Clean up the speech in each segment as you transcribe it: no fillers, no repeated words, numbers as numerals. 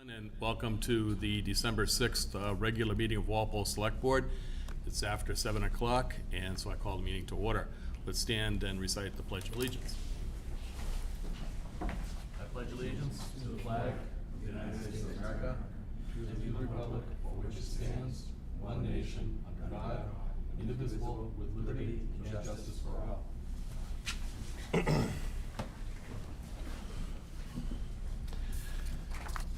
And welcome to the December 6th regular meeting of Walpole Select Board. It's after 7 o'clock, and so I call the meeting to order. Let's stand and recite the Pledge of Allegiance. I pledge allegiance to the flag of the United States of America and to the republic for which it stands, one nation, under God, indivisible, with liberty and justice for all.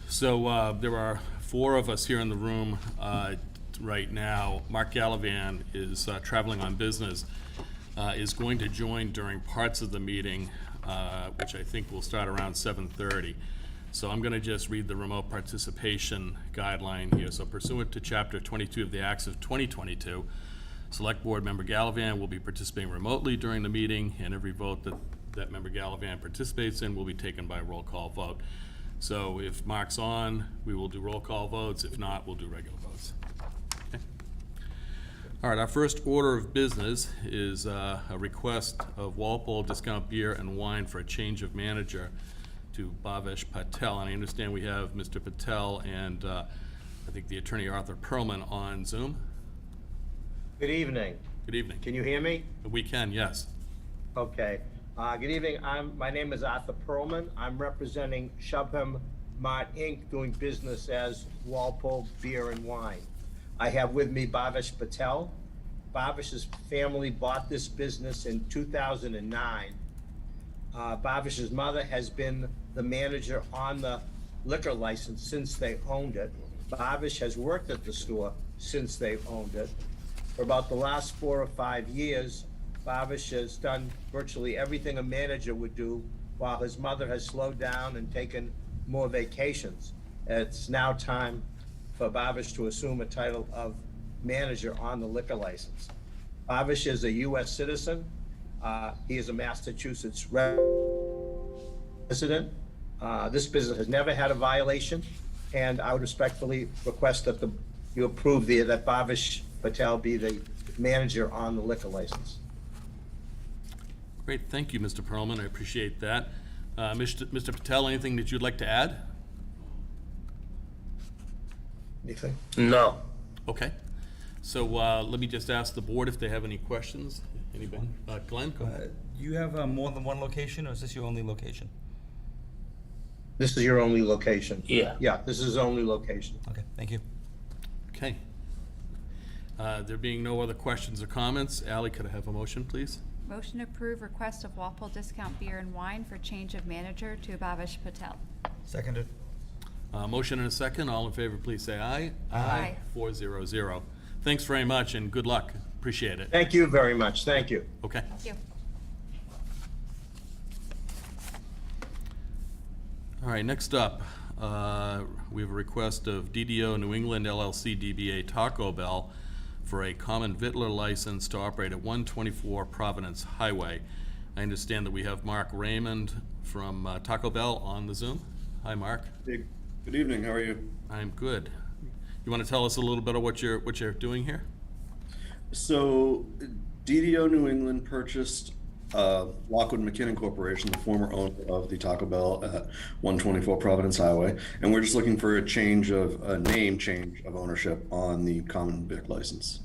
So there are four of us here in the room right now. Mark Gallivan is traveling on business, is going to join during parts of the meeting, which I think will start around 7:30. So I'm going to just read the remote participation guideline here. So pursuant to Chapter 22 of the Acts of 2022, Select Board Member Gallivan will be participating remotely during the meeting, and every vote that Member Gallivan participates in will be taken by roll call vote. So if Mark's on, we will do roll call votes. If not, we'll do regular votes. Okay. All right, our first order of business is a request of Walpole Discount Beer and Wine for a change of manager to Bhavesh Patel. And I understand we have Mr. Patel and I think the attorney Arthur Perlman on Zoom. Good evening. Good evening. Can you hear me? We can, yes. Okay. Good evening. My name is Arthur Perlman. I'm representing Shubham Mart Inc., doing business as Walpole Beer and Wine. I have with me Bhavesh Patel. Bhavesh's family bought this business in 2009. Bhavesh's mother has been the manager on the liquor license since they owned it. Bhavesh has worked at the store since they've owned it. For about the last 4 or 5 years, Bhavesh has done virtually everything a manager would do, while his mother has slowed down and taken more vacations. It's now time for Bhavesh to assume a title of manager on the liquor license. Bhavesh is a U.S. citizen. He is a Massachusetts resident. This business has never had a violation, and I would respectfully request that you approve that Bhavesh Patel be the manager on the liquor license. Great, thank you, Mr. Perlman. I appreciate that. Mr. Patel, anything that you'd like to add? Anything? No. Okay. So let me just ask the board if they have any questions. Anybody? Glenn? Go ahead. You have more than one location, or is this your only location? This is your only location? Yeah. Yeah, this is his only location. Okay, thank you. Okay. There being no other questions or comments, Ally, could I have a motion, please? Motion to approve request of Walpole Discount Beer and Wine for change of manager to Bhavesh Patel. Seconded. Motion and a second. All in favor, please say aye. Aye. 4-0-0. Thanks very much and good luck. Appreciate it. Thank you very much. Thank you. Okay. Thank you. All right, next up, we have a request of DDO New England LLC DBA Taco Bell for a common Vittler license to operate at 124 Providence Highway. I understand that we have Mark Raymond from Taco Bell on the Zoom. Hi, Mark. Hey, good evening. How are you? I'm good. You want to tell us a little bit of what you're doing here? So, DDO New England purchased Lockwood McKinnon Corporation, the former owner of the Taco Bell at 124 Providence Highway, and we're just looking for a name change of ownership on the common vic license.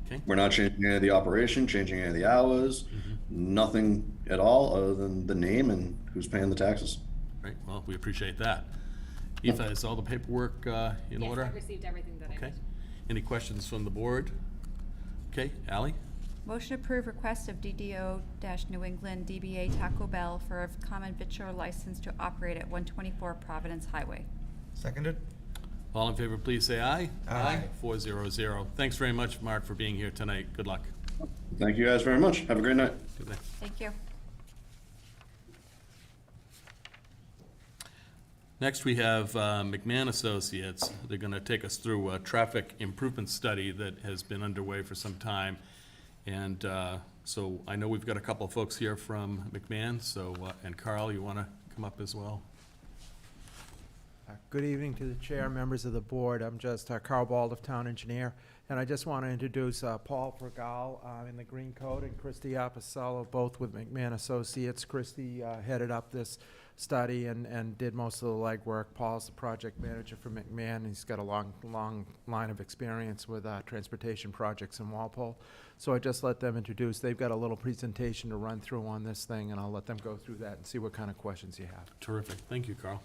Okay. We're not changing any of the operation, changing any of the hours, nothing at all other than the name and who's paying the taxes. Right, well, we appreciate that. Eva, is all the paperwork in Yes, order? I received everything that I Okay. need. Any questions from the board? Okay, Ally? Motion to approve request of DDO-New England DBA Taco Bell for a common victular license to operate at 124 Providence Highway. Seconded. All in favor, please say aye. Aye. 4-0-0. Thanks very much, Mark, for being here tonight. Good luck. Thank you guys very much. Have a great night. Good night. Thank you. Next, we have McMahon Associates. They're going to take us through a traffic improvement study that has been underway for some time. And so I know we've got a couple of folks here from McMahon. So, and Carl, you want to come up as well? Good evening to the chair, members of the board. I'm just Carl Baldoff, town engineer, and I just want to introduce Paul Pregal in the green coat and Christy Apicella, both with McMahon Associates. Christy headed up this study and did most of the legwork. Paul's the project manager for McMahon. He's got a long line of experience with transportation projects in Walpole. So I just let them introduce. They've got a little presentation to run through on this thing, and I'll let them go through that and see what kind of questions you have. Terrific. Thank you, Carl.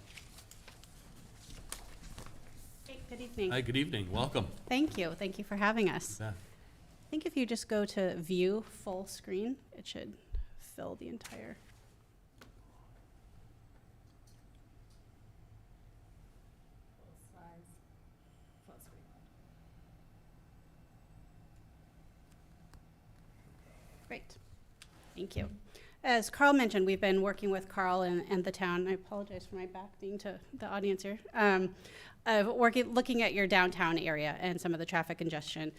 Hey, good evening. Hi, good evening. Welcome. Thank you. Thank you for having us. Yeah. I think if you just go to view full screen, it should fill the entire. Great. Thank you. As Carl mentioned, we've been working with Carl and the town. I apologize for my back being to the audience here. Looking at your downtown area and some of the traffic congestion.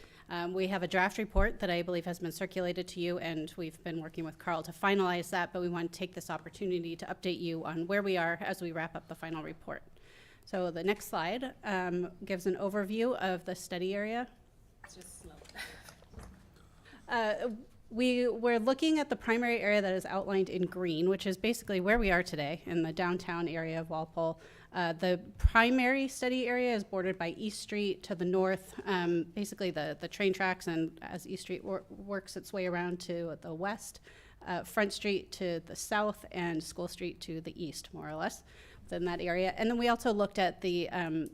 We have a draft report that I believe has been circulated to you, and we've been working with Carl to finalize that, but we want to take this opportunity to update you on where we are as we wrap up the final report. So the next slide gives an overview of the study area. Just slow. We're looking at the primary area that is outlined in green, which is basically where we are today in the downtown area of Walpole. The primary study area is bordered by East Street to the north, basically the train tracks, and as East Street works its way around to the west, Front Street to the south, and School Street to the east, more or less, within that area. And then we also looked at the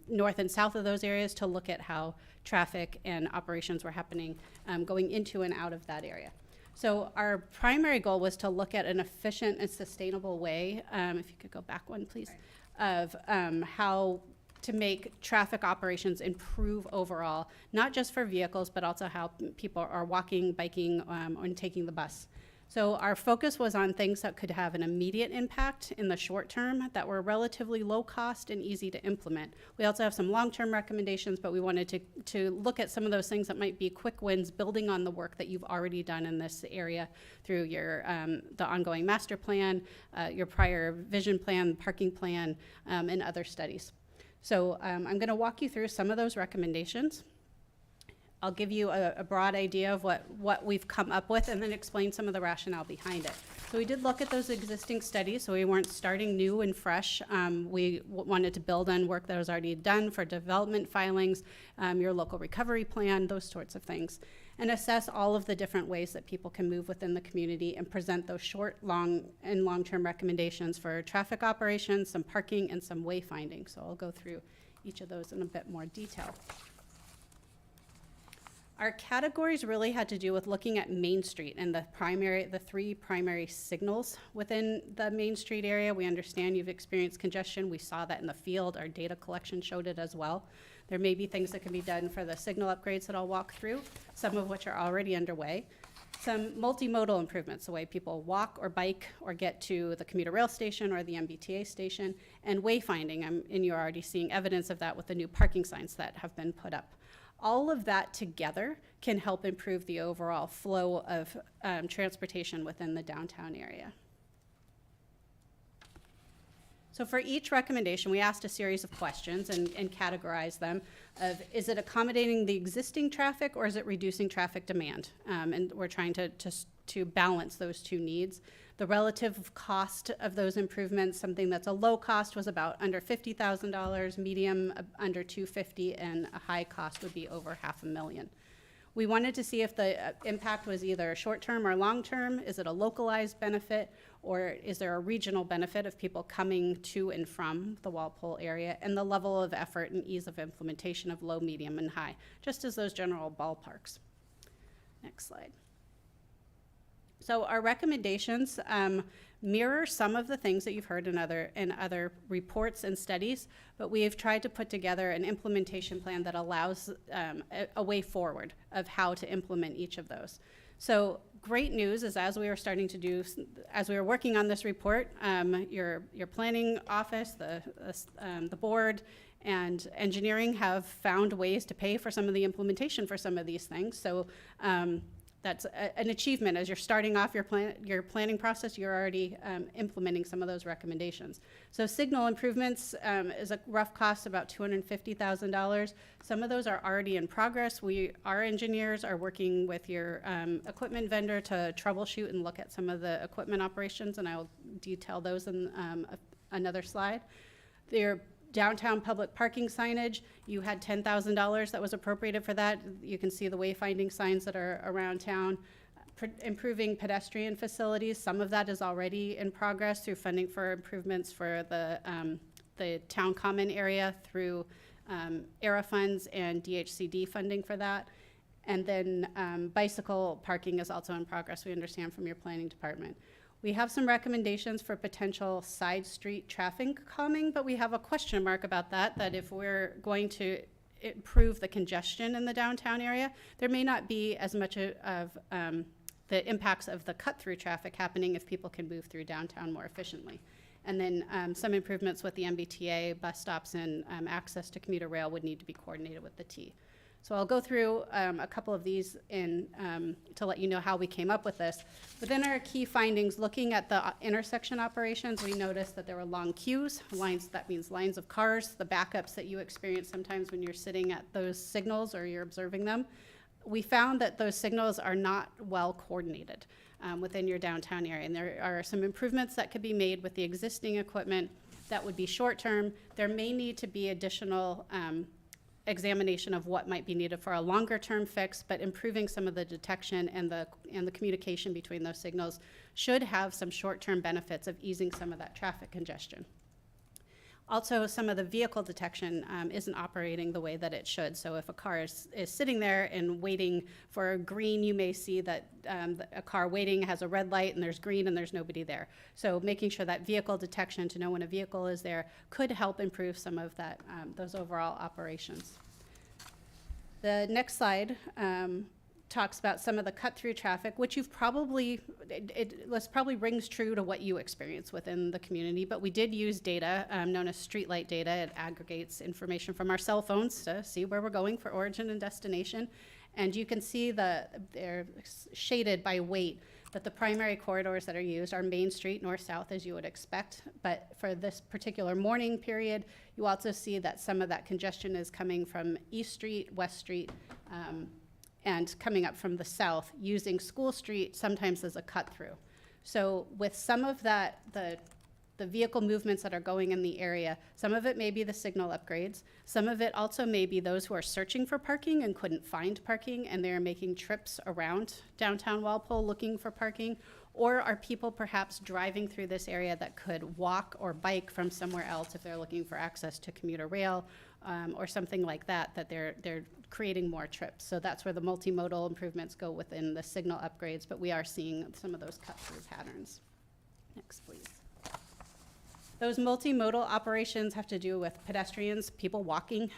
north and south of those areas to look at how traffic and operations were happening going into and out of that area. So our primary goal was to look at an efficient and sustainable way, if you could go back one, please, of how to make traffic operations improve overall, not just for vehicles, but also how people are walking, biking, and taking the bus. So our focus was on things that could have an immediate impact in the short term that were relatively low cost and easy to implement. We also have some long-term recommendations, but we wanted to look at some of those things that might be quick wins, building on the work that you've already done in this area through your the ongoing master plan, your prior vision plan, parking plan, and other studies. So I'm going to walk you through some of those recommendations. I'll give you a broad idea of what we've come up with and then explain some of the rationale behind it. So we did look at those existing studies, so we weren't starting new and fresh. We wanted to build on work that was already done for development filings, your local recovery plan, those sorts of things, and assess all of the different ways that people can move within the community and present those short, and long-term recommendations for traffic operations, some parking, and some wayfinding. So I'll go through each of those in a bit more detail. Our categories really had to do with looking at Main Street and the three primary signals within the Main Street area. We understand you've experienced congestion. We saw that in the field. Our data collection showed it as well. There may be things that can be done for the signal upgrades that I'll walk through, some of which are already underway. Some multimodal improvements, the way people walk or bike or get to the commuter rail station or the MBTA station, and wayfinding, and you're already seeing evidence of that with the new parking signs that have been put up. All of that together can help improve the overall flow of transportation within the downtown area. So for each recommendation, we asked a series of questions and categorized them of, is it accommodating the existing traffic or is it reducing traffic demand? And we're trying to balance those two needs. The relative cost of those improvements, something that's a low cost was about under $50,000, medium under $250,000, and a high cost would be over $500,000. We wanted to see if the impact was either short-term or long-term. Is it a localized benefit, or is there a regional benefit of people coming to and from the Walpole area, and the level of effort and ease of implementation of low, medium, and high, just as those general ballparks. Next slide. So our recommendations mirror some of the things that you've heard in other reports and studies, but we have tried to put together an implementation plan that allows a way forward of how to implement each of those. So great news is, as we were working on this report, your planning office, the board, and engineering have found ways to pay for some of the implementation for some of these things. So that's an achievement. As you're starting off your planning process, you're already implementing some of those recommendations. So signal improvements is a rough cost, about $250,000. Some of those are already in progress. Our engineers are working with your equipment vendor to troubleshoot and look at some of the equipment operations, and I will detail those in another slide. Their downtown public parking signage, you had $10,000 that was appropriated for that. You can see the wayfinding signs that are around town. Improving pedestrian facilities, some of that is already in progress through funding for improvements for the town common area through ERA funds and DHCD funding for that. And then bicycle parking is also in progress, we understand from your planning department. We have some recommendations for potential side street traffic calming, but we have a question mark about that if we're going to improve the congestion in the downtown area, there may not be as much of the impacts of the cut-through traffic happening if people can move through downtown more efficiently. And then some improvements with the MBTA, bus stops, and access to commuter rail would need to be coordinated with the T. So I'll go through a couple of these to let you know how we came up with this. Within our key findings, looking at the intersection operations, we noticed that there were long queues, that means lines of cars, the backups that you experience sometimes when you're sitting at those signals or you're observing them. We found that those signals are not well coordinated within your downtown area, and there are some improvements that could be made with the existing equipment that would be short-term. There may need to be additional examination of what might be needed for a longer-term fix, but improving some of the detection and the communication between those signals should have some short-term benefits of easing some of that traffic congestion. Also, some of the vehicle detection isn't operating the way that it should. So if a car is sitting there and waiting for green, you may see that a car waiting has a red light and there's green and there's nobody there. So making sure that vehicle detection to know when a vehicle is there could help improve some of that, those overall operations. The next slide talks about some of the cut-through traffic, which you've probably, this probably rings true to what you experience within the community, but we did use data known as streetlight data. It aggregates information from our cell phones to see where we're going for origin and destination. And you can see they're shaded by weight, that the primary corridors that are used are Main Street, north-south, as you would expect. But for this particular morning period, you also see that some of that congestion is coming from East Street, West Street, and coming up from the south, using School Street sometimes as a cut-through. So with some of that, the vehicle movements that are going in the area, some of it may be the signal upgrades. Some of it also may be those who are searching for parking and couldn't find parking, and they're making trips around downtown Walpole looking for parking. Or are people perhaps driving through this area that could walk or bike from somewhere else if they're looking for access to commuter rail or something like that, that they're creating more trips. So that's where the multimodal improvements go within the signal upgrades, but we are seeing some of those cut-through patterns. Next, please. Those multimodal operations have to do with pedestrians, people walking.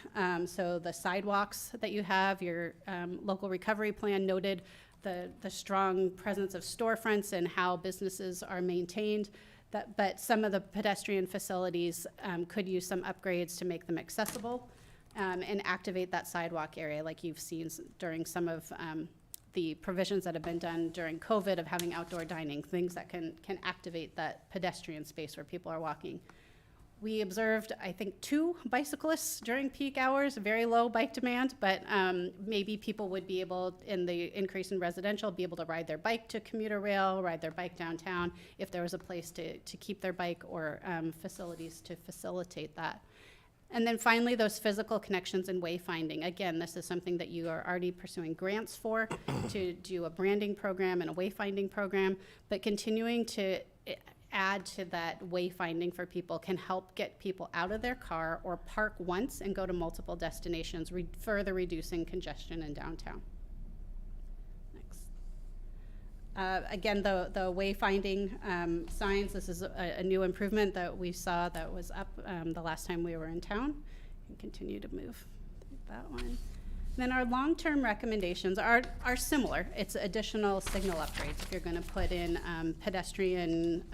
So the sidewalks that you have, your local recovery plan noted the strong presence of storefronts and how businesses are maintained. But some of the pedestrian facilities could use some upgrades to make them accessible and activate that sidewalk area like you've seen during some of the provisions that have been done during COVID of having outdoor dining, things that can activate that pedestrian space where people are walking. We observed, I think, 2 bicyclists during peak hours, very low bike demand, but maybe people would be able, in the increase in residential, be able to ride their bike to commuter rail, ride their bike downtown, if there was a place to keep their bike or facilities to facilitate that. And then finally, those physical connections and wayfinding. Again, this is something that you are already pursuing grants for, to do a branding program and a wayfinding program, but continuing to add to that wayfinding for people can help get people out of their car or park once and go to multiple destinations, further reducing congestion in downtown. Next. Again, the wayfinding signs, this is a new improvement that we saw that was up the last time we were in town. And continue to move that one. Then our long-term recommendations are similar. It's additional signal upgrades. If you're going to put in pedestrian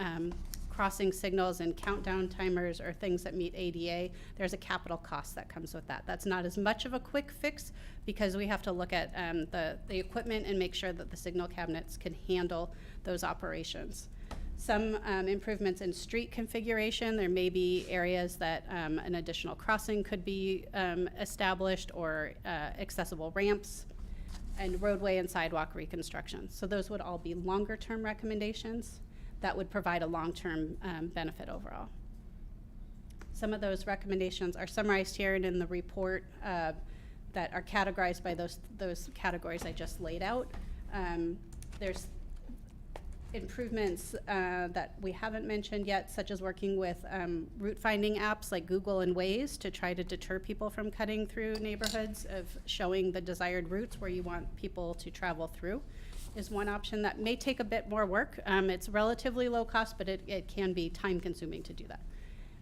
crossing signals and countdown timers or things that meet ADA, there's a capital cost that comes with that. That's not as much of a quick fix because we have to look at the equipment and make sure that the signal cabinets can handle those operations. Some improvements in street configuration. There may be areas that an additional crossing could be established, or accessible ramps, and roadway and sidewalk reconstruction. So those would all be longer term recommendations that would provide a long-term benefit overall. Some of those recommendations are summarized here and in the report that are categorized by those categories I just laid out. There's improvements that we haven't mentioned yet, such as working with route finding apps like Google and Waze to try to deter people from cutting through neighborhoods, of showing the desired routes where you want people to travel through, is one option that may take a bit more work. It's relatively low cost, but it can be time consuming to do that.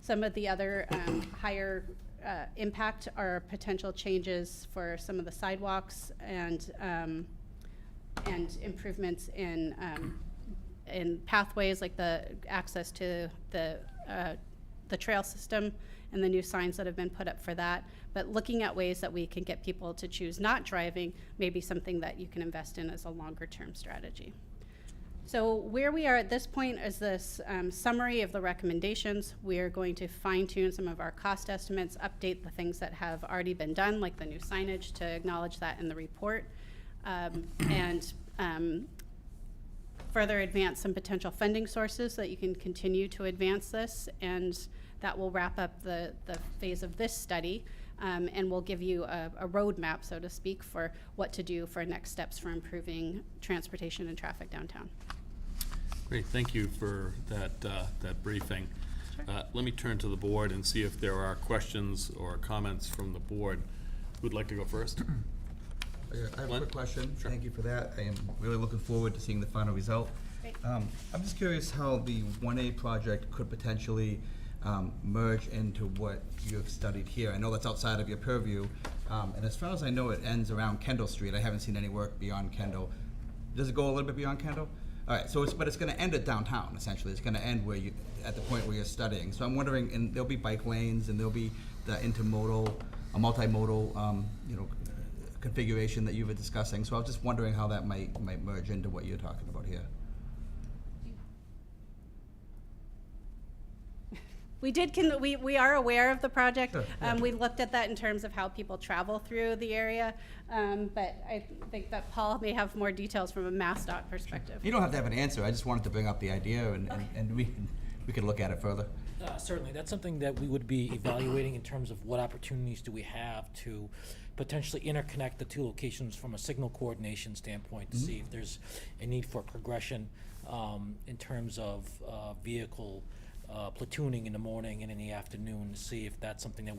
Some of the other higher impact are potential changes for some of the sidewalks and improvements in pathways, like the access to the trail system and the new signs that have been put up for that. But looking at ways that we can get people to choose not driving may be something that you can invest in as a longer term strategy. So where we are at this point is this summary of the recommendations. We are going to fine tune some of our cost estimates, update the things that have already been done, like the new signage, to acknowledge that in the report, and further advance some potential funding sources so that you can continue to advance this, and that will wrap up the phase of this study, and we'll give you a roadmap, so to speak, for what to do for next steps for improving transportation and traffic downtown. Great, thank you for that briefing. Let me turn to the board and see if there are questions or comments from the board. Who'd like to go first? I have a Glenn? quick question. Sure. Thank you for that. I am really looking forward to seeing the final result. Great. I'm just curious how the 1A project could potentially merge into what you have studied here. I know that's outside of your purview, and as far as I know, it ends around Kendall Street. I haven't seen any work beyond Kendall. Does it go a little bit beyond Kendall? All right, so but it's going to end at downtown, essentially. It's going to end where at the point where you're studying. So I'm wondering, and there'll be bike lanes, and there'll be the multimodal, configuration that you were discussing. So I was just wondering how that might merge into what you're talking about here. We are aware of the project. Sure, yeah. We looked at that in terms of how people travel through the area, but I think that Paul may have more details from a MassDOT perspective. You don't have to have an answer. I just wanted to bring up the idea, and we can look at it further. Certainly, that's something that we would be evaluating in terms of what opportunities do we have to potentially interconnect the two locations from a signal coordination standpoint to see if there's a need for progression in terms of vehicle platooning in the morning and in the afternoon, to see if that's something that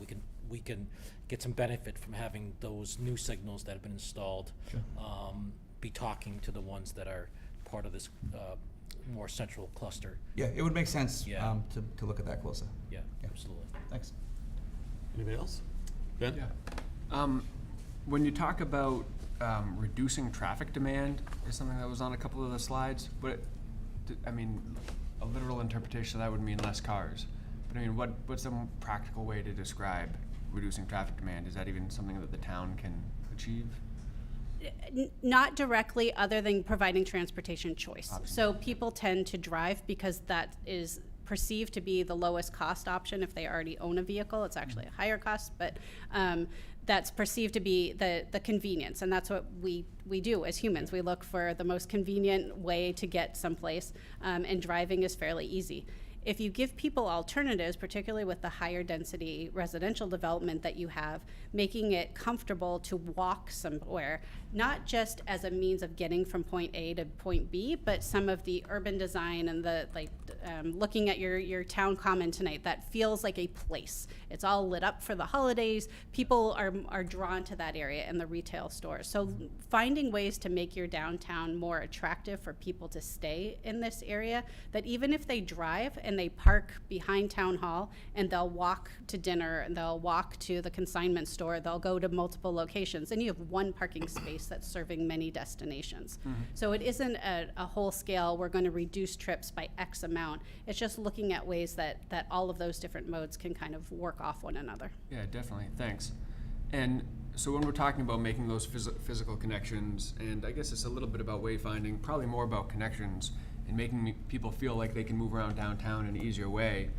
we can get some benefit from having those new signals that have been installed be talking to the ones that are part of this more central cluster. Yeah, it would make sense Yeah. to look at that closer. Yeah, absolutely. Thanks. Anybody else? Ben? Yeah. When you talk about reducing traffic demand, is something that was on a couple of the slides, but I mean, a literal interpretation of that would mean less cars. But I mean, what's a practical way to describe reducing traffic demand? Is that even something that the town can achieve? Not directly, other than providing transportation choice. So people tend to drive because that is perceived to be the lowest cost option. If they already own a vehicle, it's actually a higher cost, but that's perceived to be the convenience, and that's what we do as humans. We look for the most convenient way to get someplace, and driving is fairly easy. If you give people alternatives, particularly with the higher density residential development that you have, making it comfortable to walk somewhere, not just as a means of getting from point A to point B, but some of the urban design and the looking at your town common tonight, that feels like a place. It's all lit up for the holidays. People are drawn to that area and the retail stores. So finding ways to make your downtown more attractive for people to stay in this area, that even if they drive and and they park behind Town Hall, and they'll walk to dinner, and they'll walk to the consignment store, they'll go to multiple locations, and you have one parking space that's serving many destinations. So it isn't a whole scale, we're going to reduce trips by X amount. It's just looking at ways that all of those different modes can kind of work off one another. Yeah, definitely, thanks. And so when we're talking about making those physical connections, and I guess it's a little bit about wayfinding, probably more about connections, and making people feel like they can move around downtown in an easier way.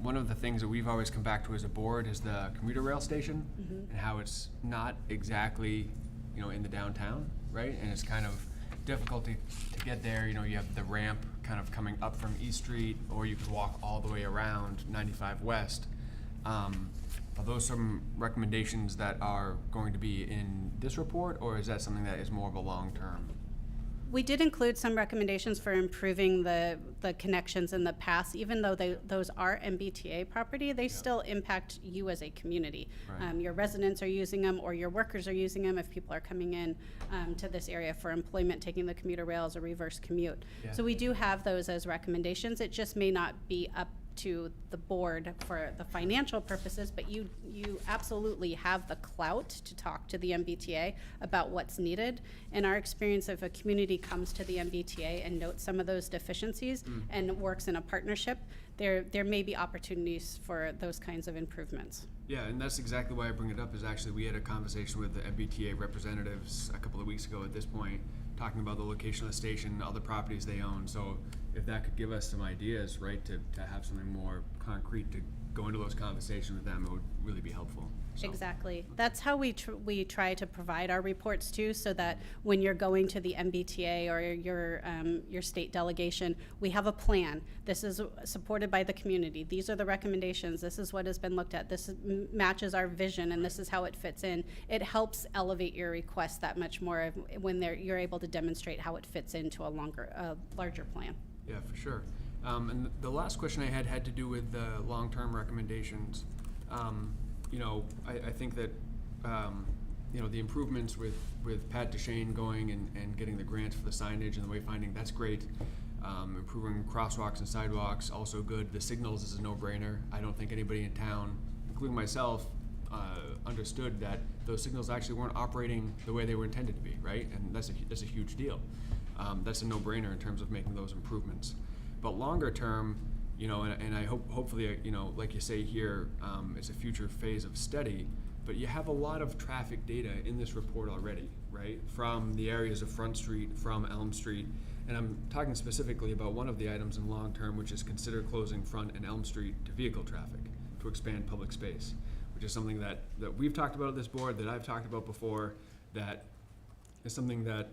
One of the things that we've always come back to as a board is the commuter rail station, and how it's not exactly, in the downtown, right? And it's kind of difficult to get there. You have the ramp kind of coming up from East Street, or you could walk all the way around 95 West. Are those some recommendations that are going to be in this report, or is that something that is more of a long-term? We did include some recommendations for improving the connections in the past. Even though those are MBTA property, they still impact you as a community. Right. Your residents are using them, or your workers are using them if people are coming in to this area for employment, taking the commuter rail as a reverse commute. Yeah. So we do have those as recommendations. It just may not be up to the board for the financial purposes, but you absolutely have the clout to talk to the MBTA about what's needed. In our experience, if a community comes to the MBTA and notes some of those deficiencies and works in a partnership, there may be opportunities for those kinds of improvements. Yeah, and that's exactly why I bring it up, is actually we had a conversation with the MBTA representatives a couple of weeks ago at this point, talking about the location of the station, other properties they own. So if that could give us some ideas, right, to have something more concrete to go into those conversations with them, it would really be helpful. So, Exactly. That's how we try to provide our reports too, so that when you're going to the MBTA or your state delegation, we have a plan. This is supported by the community. These are the recommendations. This is what has been looked at. This matches our vision, and this is how it fits in. It helps elevate your request that much more when you're able to demonstrate how it fits into a larger plan. Yeah, for sure. And the last question I had to do with the long-term recommendations. I think that, the improvements with Pat DeShane going and getting the grants for the signage and the wayfinding, that's great. Improving crosswalks and sidewalks, also good. The signals is a no-brainer. I don't think anybody in town, including myself, understood that those signals actually weren't operating the way they were intended to be, right? And that's a huge deal. That's a no-brainer in terms of making those improvements. But longer term, and I hopefully, like you say here, it's a future phase of study, but you have a lot of traffic data in this report already, right? From the areas of Front Street, from Elm Street, and I'm talking specifically about one of the items in long term, which is consider closing Front and Elm Street to vehicle traffic to expand public space, which is something that we've talked about at this board, that I've talked about before, that is something that,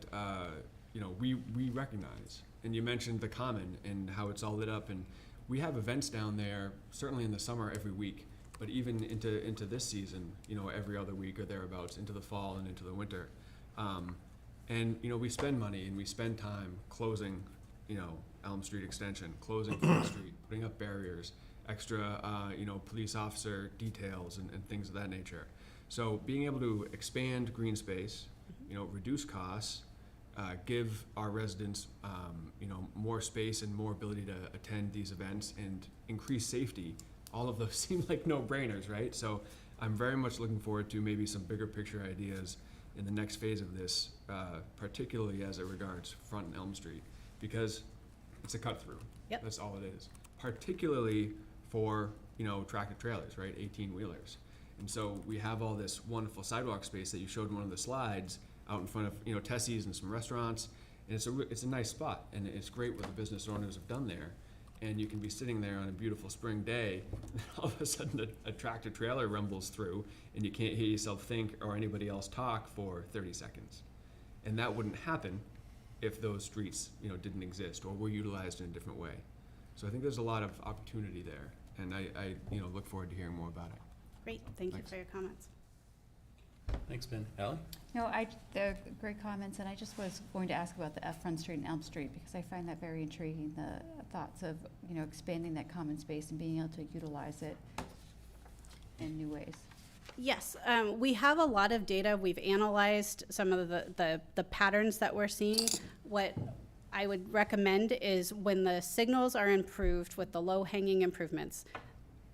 we recognize. And you mentioned the Common and how it's all lit up, and we have events down there, certainly in the summer every week, but even into this season, every other week or thereabouts, into the fall and into the winter. And we spend money and we spend time closing, Elm Street Extension, closing Front Street, putting up barriers, extra, police officer details and things of that nature. So being able to expand green space, reduce costs, give our residents, more space and more ability to attend these events and increase safety. All of those seem like no-brainers, right? So I'm very much looking forward to maybe some bigger picture ideas in the next phase of this, particularly as it regards Front and Elm Street, because it's a cut-through. Yep. That's all it is. Particularly for, tractor trailers, right? 18-wheelers. And so we have all this wonderful sidewalk space that you showed in one of the slides, out in front of Tessie's and some restaurants, and it's a nice spot, and it's great what the business owners have done there. And you can be sitting there on a beautiful spring day, and all of a sudden a tractor trailer rumbles through, and you can't hear yourself think or anybody else talk for 30 seconds. And that wouldn't happen if those streets didn't exist or were utilized in a different way. So I think there's a lot of opportunity there, and I look forward to hearing more about it. Great, thank you Thanks. for your comments. Thanks, Ben. Ally? No, they're great comments, and I just was going to ask about the Front Street and Elm Street, because I find that very intriguing, the thoughts of, expanding that common space and being able to utilize it in new ways. Yes, we have a lot of data. We've analyzed some of the patterns that we're seeing. What I would recommend is when the signals are improved with the low-hanging improvements,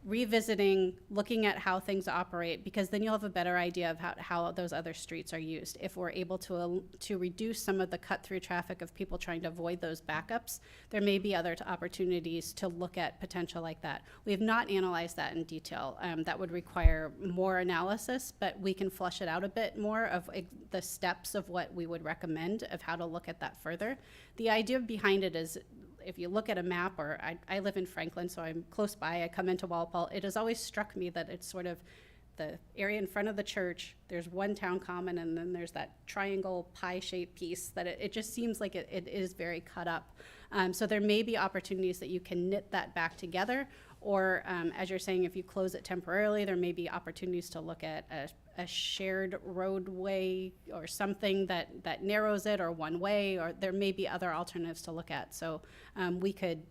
revisiting, looking at how things operate, because then you'll have a better idea of how those other streets are used. If we're able to reduce some of the cut-through traffic of people trying to avoid those backups, there may be other opportunities to look at potential like that. We have not analyzed that in detail. That would require more analysis, but we can flush it out a bit more of the steps of what we would recommend of how to look at that further. The idea behind it is, if you look at a map, or I live in Franklin, so I'm close by, I come into Walpole, it has always struck me that it's sort of the area in front of the church, there's one town common, and then there's that triangle pie-shaped piece that it just seems like it is very cut up. So there may be opportunities that you can knit that back together, or as you're saying, if you close it temporarily, there may be opportunities to look at a shared roadway or something that narrows it, or one way, or there may be other alternatives to look at. So we could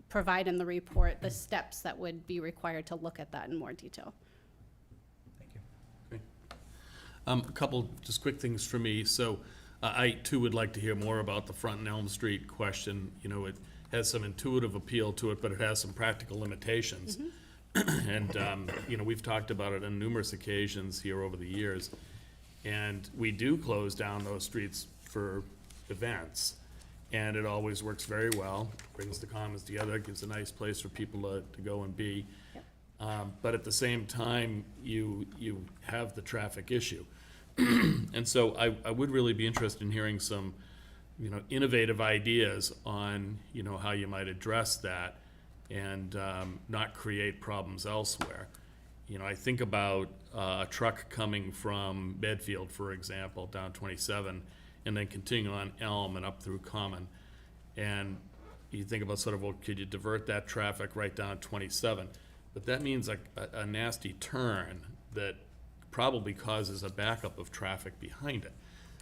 provide in the report the steps that would be required to look at that in more detail. Thank you. A couple just quick things for me. So I too would like to hear more about the Front and Elm Street question. You know, it has some intuitive appeal to it, but it has some practical limitations. And, you know, we've talked about it on numerous occasions here over the years. And we do close down those streets for events. And it always works very well, brings the commons together, gives a nice place for people to go and be. But at the same time, you have the traffic issue. And so I would really be interested in hearing some, you know, innovative ideas on, you know, how you might address that and not create problems elsewhere. You know, I think about a truck coming from Medfield, for example, down 27, and then continuing on Elm and up through Common. And you think about sort of, well, could you divert that traffic right down 27? But that means a nasty turn that probably causes a backup of traffic behind it.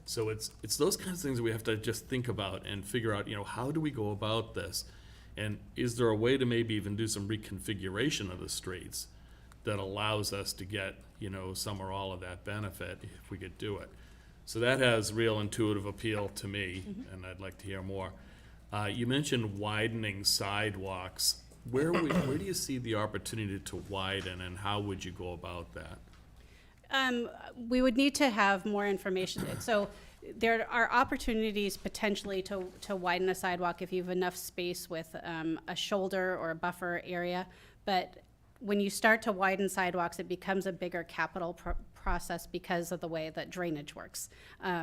So it's those kinds of things that we have to just think about and figure out, you know, how do we go about this? And is there a way to maybe even do some reconfiguration of the streets that allows us to get, you know, some or all of that benefit if we could do it? So that has real intuitive appeal to me, and I'd like to hear more. You mentioned widening sidewalks. Where do you see the opportunity to widen, and how would you go about that? We would need to have more information. So there are opportunities potentially to widen a sidewalk if you have enough space with a shoulder or a buffer area. But when you start to widen sidewalks, it becomes a bigger capital process because of the way that drainage works.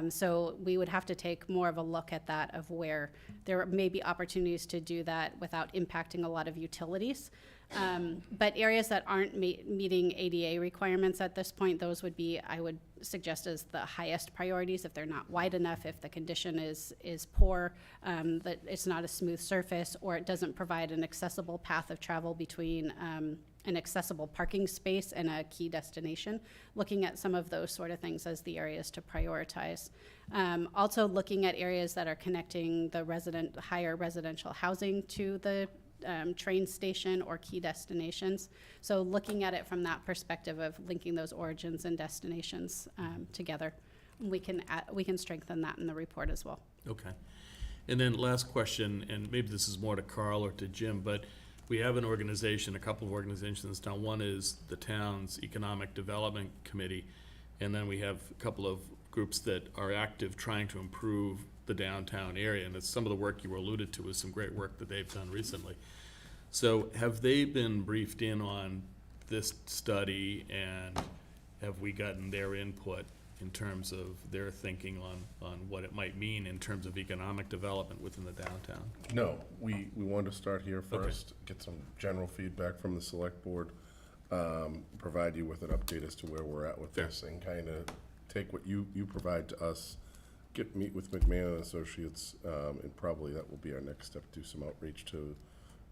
So we would have to take more of a look at that, of where there may be opportunities to do that without impacting a lot of utilities. But areas that aren't meeting ADA requirements at this point, those would be, I would suggest, as the highest priorities. If they're not wide enough, if the condition is poor, that it's not a smooth surface, or it doesn't provide an accessible path of travel between an accessible parking space and a key destination, looking at some of those sort of things as the areas to prioritize. Also looking at areas that are connecting the higher residential housing to the train station or key destinations. So looking at it from that perspective of linking those origins and destinations together, we can strengthen that in the report as well. Okay. And then last question, and maybe this is more to Carl or to Jim, but we have an organization, a couple of organizations in town. One is the town's Economic Development Committee, and then we have a couple of groups that are active trying to improve the downtown area, and it's some of the work you alluded to is some great work that they've done recently. So have they been briefed in on this study, and have we gotten their input in terms of their thinking on what it might mean in terms of economic development within the downtown? No, we want to start here first, get some general feedback from the select board, provide you with an update as to where we're at with this, and kind of take what you provide to us, meet with McMahon and Associates, and probably that will be our next step, do some outreach to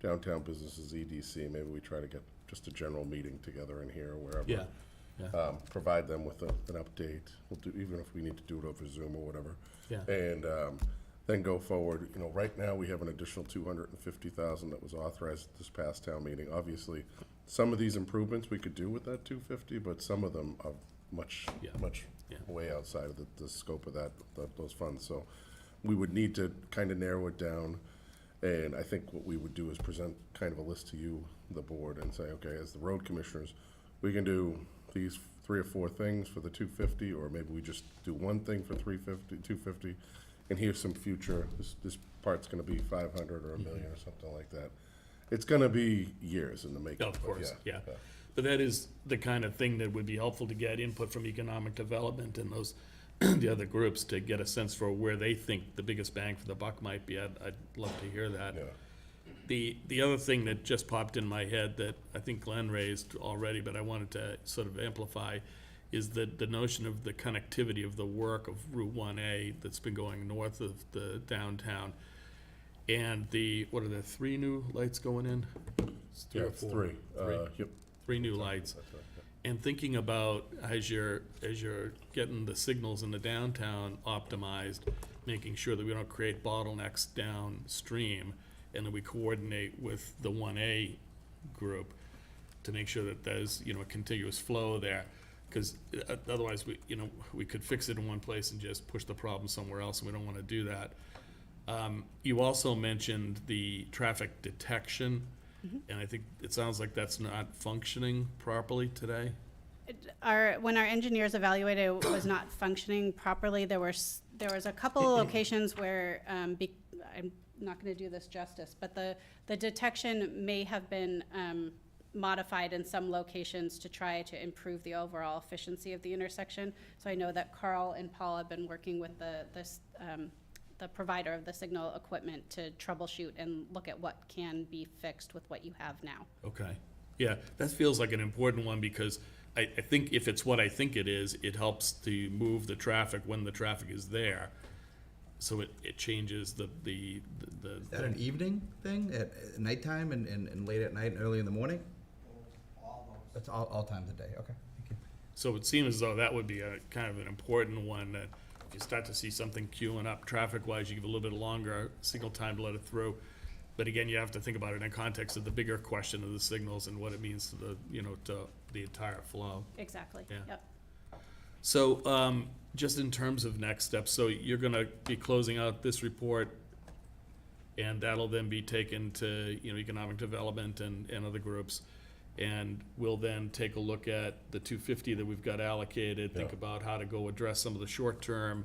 downtown businesses, EDC. Maybe we try to get just a general meeting together in here or wherever. Yeah. Provide them with an update. We'll do, even if we need to do it over Zoom or whatever. Yeah. And then go forward. You know, right now we have an additional $250,000 that was authorized at this past town meeting. Obviously, some of these improvements we could do with that $250, but some of them are much Yeah. way outside of the scope of those funds. So we would need to kind of narrow it down. And I think what we would do is present kind of a list to you, the board, and say, okay, as the road commissioners, we can do these 3 or 4 things for the 250, or maybe we just do one thing for 250, and here's some future, this part's gonna be 500 or $1 million or something like that. It's gonna be years in the making. Of but course, yeah. But that is the kind of thing that would be helpful to get input from economic development and those, the other groups, to get a sense for where they think the biggest bang for the buck might be. I'd love to hear that. Yeah. The other thing that just popped in my head that I think Glenn raised already, but I wanted to sort of amplify, is the notion of the connectivity of the work of Route 1A that's been going north of the downtown. And what are there, 3 new lights going in? It's 3 Yeah, or it's 4? 3. Yep. 3 new lights. That's right, yeah. And thinking about, as you're getting the signals in the downtown optimized, making sure that we don't create bottlenecks downstream, and that we coordinate with the 1A group to make sure that there's, a contiguous flow there. Because otherwise, we could fix it in one place and just push the problem somewhere else, and we don't want to do that. You also mentioned the traffic detection, and I think it sounds like that's not functioning properly today. When our engineers evaluated, it was not functioning properly. There was a couple of locations where, I'm not gonna do this justice, but the detection may have been, modified in some locations to try to improve the overall efficiency of the intersection. So I know that Carl and Paul have been working with the provider of the signal equipment to troubleshoot and look at what can be fixed with what you have now. Okay, yeah, that feels like an important one, because I think if it's what I think it is, it helps to move the traffic when the traffic is there. So it changes the. Is that an evening thing, at nighttime and late at night and early in the morning? That's all times of day, okay, thank you. So it seems as though that would be a kind of an important one, that if you start to see something queuing up traffic-wise, you give a little bit longer signal time to let it through. But again, you have to think about it in context of the bigger question of the signals and what it means to to the entire flow. Exactly, Yeah. yep. So, just in terms of next steps, so you're gonna be closing out this report, and that'll then be taken to, economic development and other groups. And we'll then take a look at the 250 that we've got allocated, think Yeah. about how to go address some of the short-term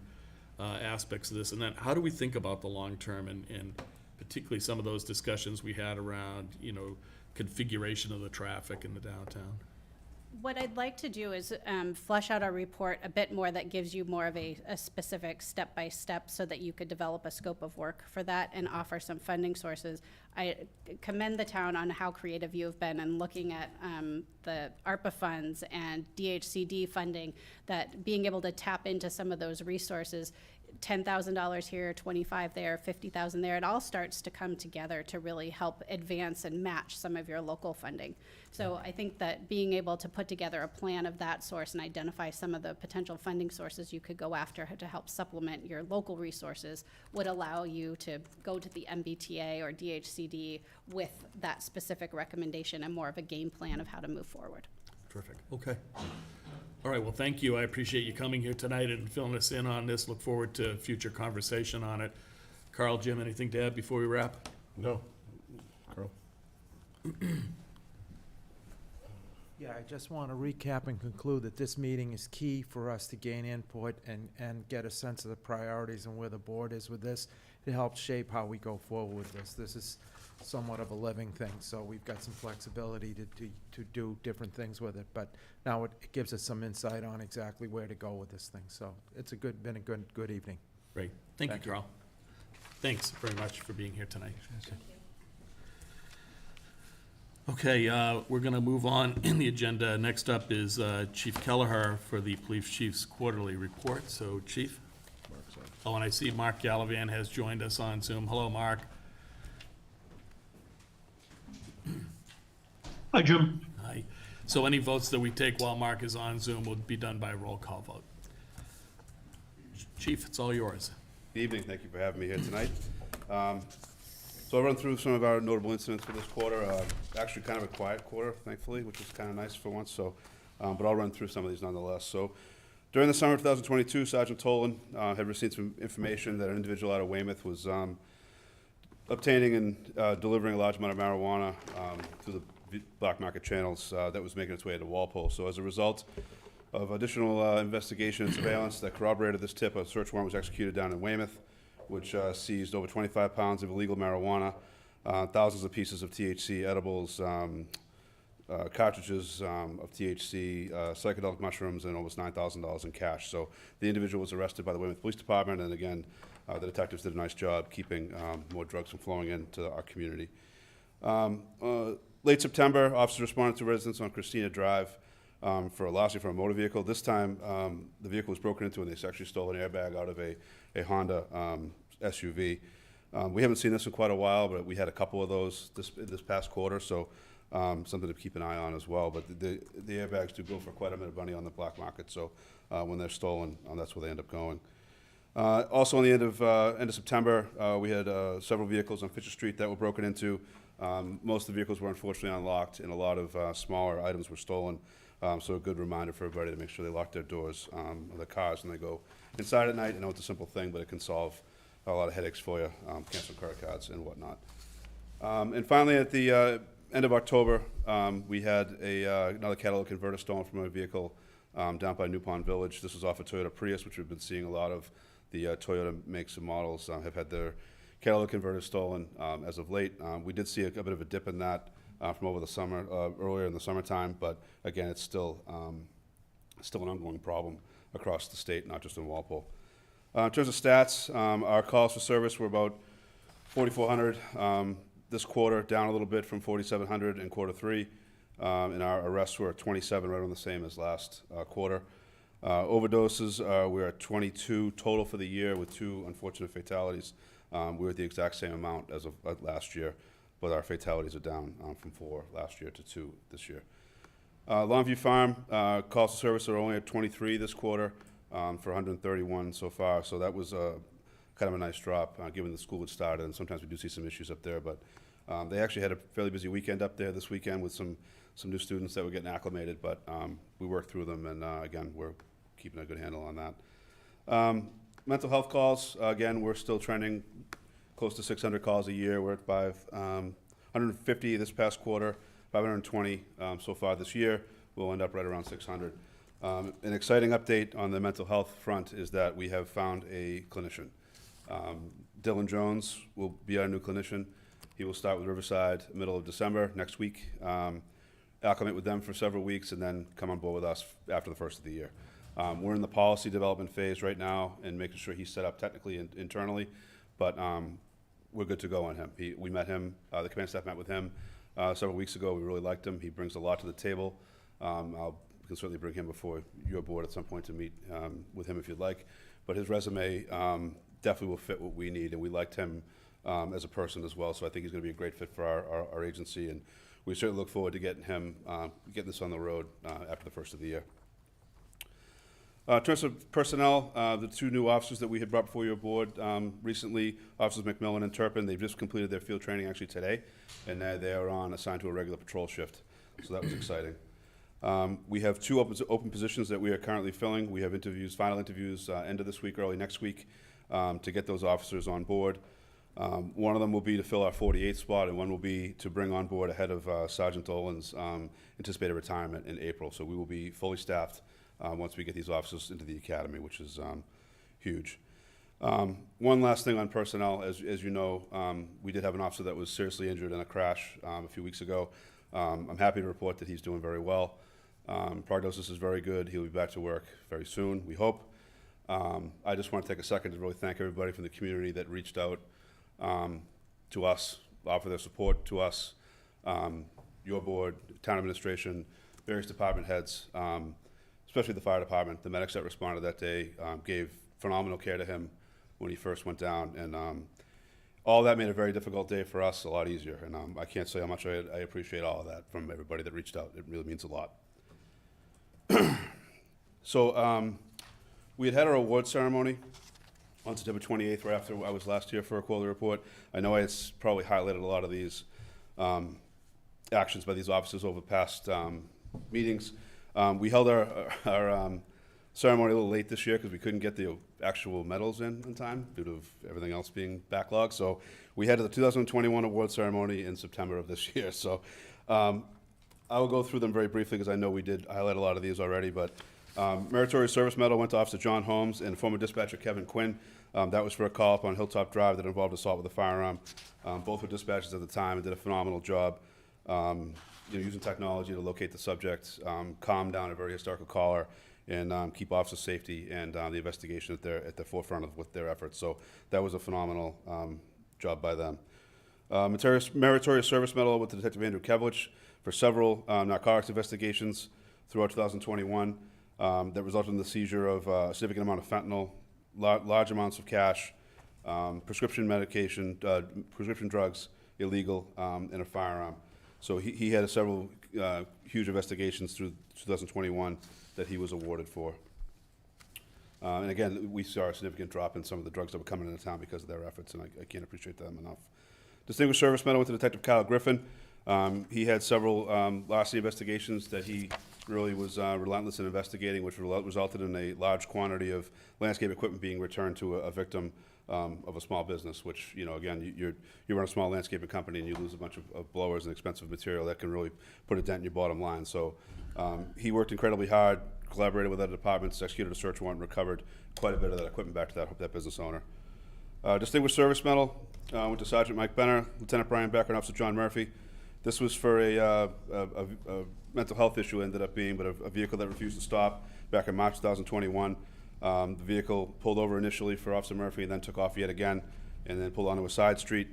aspects of this. And then how do we think about the long-term, and particularly some of those discussions we had around, configuration of the traffic in the downtown? What I'd like to do is flesh out our report a bit more that gives you more of a specific step-by-step, so that you could develop a scope of work for that and offer some funding sources. I commend the town on how creative you have been in looking at the ARPA funds and DHCD funding, that being able to tap into some of those resources, $10,000 here, 25 there, 50,000 there, it all starts to come together to really help advance and match some of your local funding. So I think that being able to put together a plan of that source and identify some of the potential funding sources you could go after to help supplement your local resources would allow you to go to the MBTA or DHCD with that specific recommendation and more of a game plan of how to move forward. Terrific, okay. All right, well, thank you. I appreciate you coming here tonight and filling us in on this. Look forward to future conversation on it. Carl, Jim, anything to add before we wrap? No. Carl? Yeah, I just want to recap and conclude that this meeting is key for us to gain input and get a sense of the priorities and where the board is with this. It helps shape how we go forward with this. This is somewhat of a living thing, so we've got some flexibility to do different things with it. But now it gives us some insight on exactly where to go with this thing. So it's been a good evening. Great, thank you, Carl. Thanks very much for being here tonight. Okay, we're gonna move on in the agenda. Next up is Chief Kelleher for the Police Chief's Quarterly Report. So, Chief? Oh, and I see Mark Gallivan has joined us on Zoom. Hello, Mark. Hi, Jim. Hi. So any votes that we take while Mark is on Zoom will be done by roll call vote. Chief, it's all yours. Good evening, thank you for having me here tonight. So I'll run through some of our notable incidents for this quarter. Actually kind of a quiet quarter, thankfully, which is kind of nice for once, so, but I'll run through some of these nonetheless. So During the summer of 2022, Sergeant Tolan had received some information that an individual out of Weymouth was obtaining and delivering a large amount of marijuana through the black market channels that was making its way to Walpole. So as a result of additional investigation and surveillance that corroborated this tip, a search warrant was executed down in Weymouth, which seized over 25 pounds of illegal marijuana, thousands of pieces of THC edibles, cartridges of THC, psychedelic mushrooms, and almost $9,000 in cash. So the individual was arrested by the Weymouth Police Department, and again, the detectives did a nice job keeping more drugs from flowing into our community. Late September, officers responded to residents on Christina Drive largely for a motor vehicle. This time, the vehicle was broken into and they actually stole an airbag out of a Honda SUV. We haven't seen this in quite a while, but we had a couple of those this past quarter, so something to keep an eye on as well. But the airbags do go for quite a bit of money on the black market, so when they're stolen, that's where they end up going. Also, on the end of September, we had several vehicles on Fisher Street that were broken into. Most of the vehicles were unfortunately unlocked, and a lot of smaller items were stolen. So a good reminder for everybody to make sure they lock their doors of their cars when they go inside at night. I know it's a simple thing, but it can solve a lot of headaches for you, cancel credit cards and whatnot. And finally, at the end of October, we had another catalytic converter stolen from a vehicle down by New Pond Village. This was off a Toyota Prius, which we've been seeing a lot of. The Toyota makes and models have had their catalytic converters stolen as of late. We did see a bit of a dip in that from over the summer, earlier in the summertime, but again, it's still an ongoing problem across the state, not just in Walpole. In terms of stats, our calls for service were about 4,400 this quarter, down a little bit from 4,700 in quarter three, and our arrests were at 27, right on the same as last quarter. Overdoses, we're at 22 total for the year with 2 unfortunate fatalities. We're at the exact same amount as of last year, but our fatalities are down from 4 last year to 2 this year. Longview Farm, calls to service are only at 23 this quarter for 131 so far, so that was kind of a nice drop given the school had started, and sometimes we do see some issues up there, but they actually had a fairly busy weekend up there this weekend with some new students that were getting acclimated, but we worked through them, and again, we're keeping a good handle on that. Mental health calls, again, we're still trending close to 600 calls a year. We're at 150 this past quarter, 520 so far this year. We'll end up right around 600. An exciting update on the mental health front is that we have found a clinician. Dylan Jones will be our new clinician. He will start with Riverside middle of December next week, acclimate with them for several weeks, and then come on board with us after the first of the year. We're in the policy development phase right now and making sure he's set up technically and internally, but we're good to go on him. We met him, the command staff met with him several weeks ago. We really liked him. He brings a lot to the table. We can certainly bring him before your board at some point to meet with him if you'd like. But his resume definitely will fit what we need, and we liked him as a person as well, so I think he's going to be a great fit for our agency, and we certainly look forward to getting this on the road after the first of the year. In terms of personnel, the 2 new officers that we had brought before your board recently, Officers McMillan and Turpin, they've just completed their field training actually today, and they are assigned to a regular patrol shift, so that was exciting. We have 2 open positions that we are currently filling. We have final interviews end of this week, early next week, to get those officers on board. One of them will be to fill our 48th spot, and one will be to bring on board ahead of Sergeant Dolan's anticipated retirement in April. So we will be fully staffed once we get these officers into the academy, which is huge. One last thing on personnel, as you know, we did have an officer that was seriously injured in a crash a few weeks ago. I'm happy to report that he's doing very well. Prognosis is very good. He'll be back to work very soon, we hope. I just want to take a second to really thank everybody from the community that reached out to us, offer their support to us, your board, town administration, various department heads, especially the fire department. The medics that responded that day gave phenomenal care to him when he first went down, and all that made a very difficult day for us a lot easier, and I can't say how much I appreciate all of that from everybody that reached out. It really means a lot. So we had our award ceremony on September 28th, right after I was last here for a quarterly report. I know it's probably highlighted a lot of these actions by these officers over past meetings. We held our ceremony a little late this year because we couldn't get the actual medals in time due to everything else being backlogged. So we had the 2021 award ceremony in September of this year. So I will go through them very briefly because I know we did highlight a lot of these already, but Meritorious Service Medal went to Officer John Holmes and former dispatcher Kevin Quinn. That was for a call up on Hilltop Drive that involved assault with a firearm. Both were dispatchers at the time and did a phenomenal job using technology to locate the subject, calm down a very hysterical caller, and keep officer safety and the investigation at the forefront with their efforts. So that was a phenomenal job by them. Meritorious Service Medal with Detective Andrew Kevlich for several narcotics investigations throughout 2021 that resulted in the seizure of a significant amount of fentanyl, large amounts of cash, prescription medication, prescription drugs, illegal, and a firearm. So he had several huge investigations through 2021 that he was awarded for. And again, we saw a significant drop in some of the drugs that were coming into town because of their efforts, and I can't appreciate them enough. Distinguished Service Medal went to Detective Kyle Griffin. He had several larceny investigations that he really was relentless in investigating, which resulted in a large quantity of landscape equipment being returned to a victim of a small business, which, again, you run a small landscaping company and you lose a bunch of blowers and expensive material that can really put a dent in your bottom line. So he worked incredibly hard, collaborated with other departments, executed a search warrant, and recovered quite a bit of that equipment back to that business owner. Distinguished Service Medal went to Sergeant Mike Benner, Lieutenant Brian Becker, and Officer John Murphy. This was for a mental health issue, ended up being, but a vehicle that refused to stop back in March 2021. The vehicle pulled over initially for Officer Murphy and then took off yet again and then pulled onto a side street.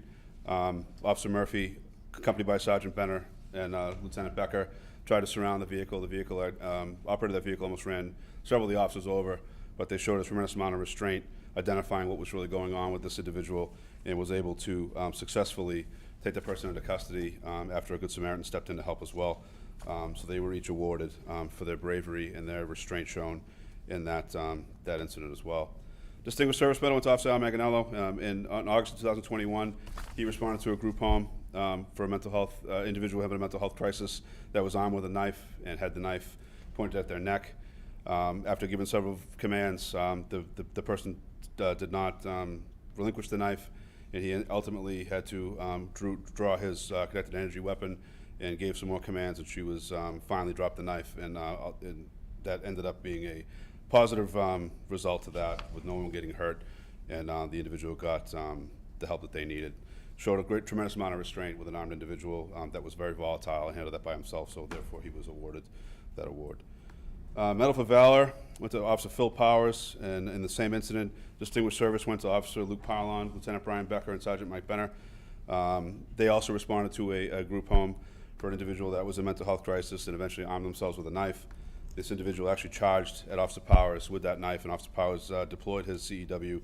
Officer Murphy, accompanied by Sergeant Benner and Lieutenant Becker, tried to surround the vehicle. The vehicle, operator of that vehicle almost ran several of the officers over, but they showed a tremendous amount of restraint, identifying what was really going on with this individual, and was able to successfully take the person into custody after a Good Samaritan stepped in to help as well. So they were each awarded for their bravery and their restraint shown in that incident as well. Distinguished Service Medal went to Officer Al Maganello. In August of 2021, he responded to a group home for a mental health individual having a mental health crisis that was armed with a knife and had the knife pointed at their neck. After giving several commands, the person did not relinquish the knife, and he ultimately had to draw his kinetic energy weapon and gave some more commands, and she was finally dropped the knife, and that ended up being a positive result to that, with no one getting hurt, and the individual got the help that they needed. Showed a tremendous amount of restraint with an armed individual that was very volatile and handled that by himself, so therefore he was awarded that award. Medal for Valor went to Officer Phil Powers, and in the same incident, Distinguished Service went to Officer Luke Parlon, Lieutenant Brian Becker, and Sergeant Mike Benner. They also responded to a group home for an individual that was in a mental health crisis and eventually armed themselves with a knife. This individual actually charged at Officer Powers with that knife, and Officer Powers deployed his CEW,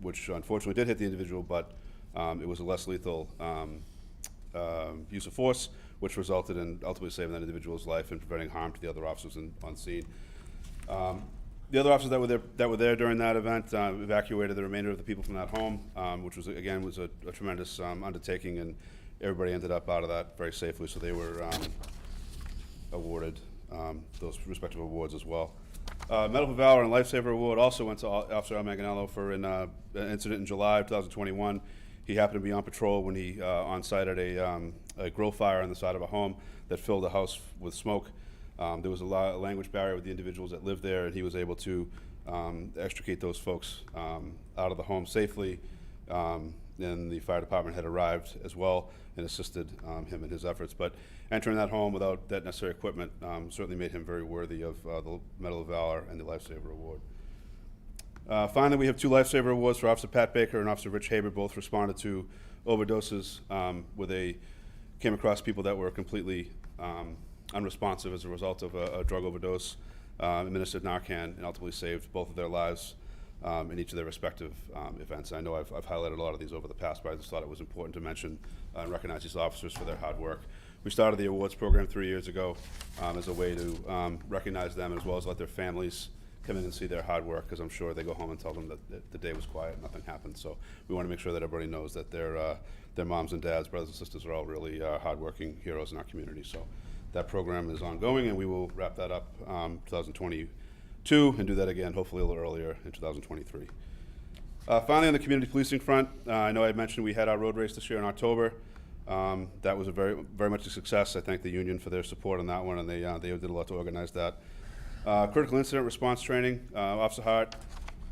which unfortunately did hit the individual, but it was a less lethal use of force, which resulted in ultimately saving that individual's life and preventing harm to the other officers on scene. The other officers that were there during that event evacuated the remainder of the people from that home, which was a tremendous undertaking, and everybody ended up out of that very safely. So they were awarded those respective awards as well. Medal for Valor and Lifesaver Award also went to Officer Al Maganello for an incident in July of 2021. He happened to be on patrol when he on site at a grill fire on the side of a home that filled the house with smoke. There was a language barrier with the individuals that lived there, and he was able to extricate those folks out of the home safely. And the fire department had arrived as well and assisted him in his efforts. But entering that home without that necessary equipment certainly made him very worthy of the Medal of Valor and the Lifesaver Award. Finally, we have two Lifesaver Awards for Officer Pat Baker and Officer Rich Haber. Both responded to overdoses where they came across people that were completely unresponsive as a result of a drug overdose, administered Narcan, and ultimately saved both of their lives in each of their respective events. I know I've highlighted a lot of these over the past, but I just thought it was important to mention and recognize these officers for their hard work. We started the awards program 3 years ago as a way to recognize them, as well as let their families come in and see their hard work, because I'm sure they go home and tell them that the day was quiet, nothing happened. So we want to make sure that everybody knows that their moms and dads, brothers and sisters are all really hardworking heroes in our community. So that program is ongoing, and we will wrap that up 2022 2022, and do that again, hopefully a little earlier in 2023. Finally, on the community policing front, I know I mentioned we had our road race this year in October. That was a very much a success. I thank the union for their support on that one, and they did a lot to organize that. Critical incident response training, Officer Hart,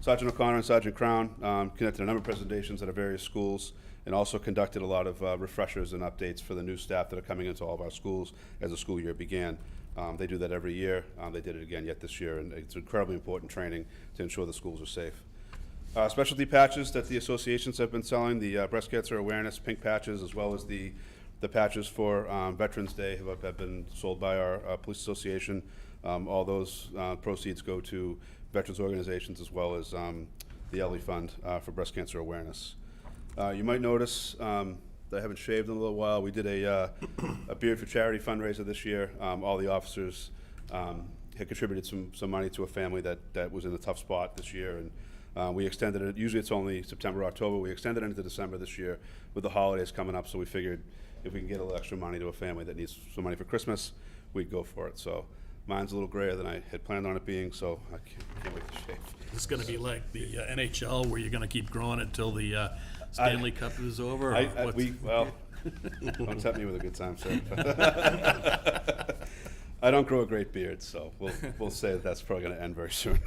Sergeant O'Connor, and Sergeant Crown conducted a number of presentations at our various schools, and also conducted a lot of refreshers and updates for the new staff that are coming into all of our schools as the school year began. They do that every year. They did it again yet this year, and it's incredibly important training to ensure the schools are safe. Specialty patches that the associations have been selling, the breast cancer awareness pink patches, as well as the patches for Veterans Day have been sold by our police association. All those proceeds go to veterans organizations as well as the Ellie Fund for breast cancer awareness. You might notice that I haven't shaved in a little while. We did a Beard for Charity fundraiser this year. All the officers had contributed some money to a family that was in a tough spot this year, and we extended it. Usually it's only September, October. We extended it into December this year with the holidays coming up, so we figured if we can get a little extra money to a family that needs some money for Christmas, we'd go for it. So mine's a little grayer than I had planned on it being, so I can't wait to shave. It's gonna be like the NHL, where you're gonna keep growing it till the Stanley Cup is over? or what's- Don't tempt me with a good time, sir. I don't grow a great beard, so we'll say that's probably going to end very soon.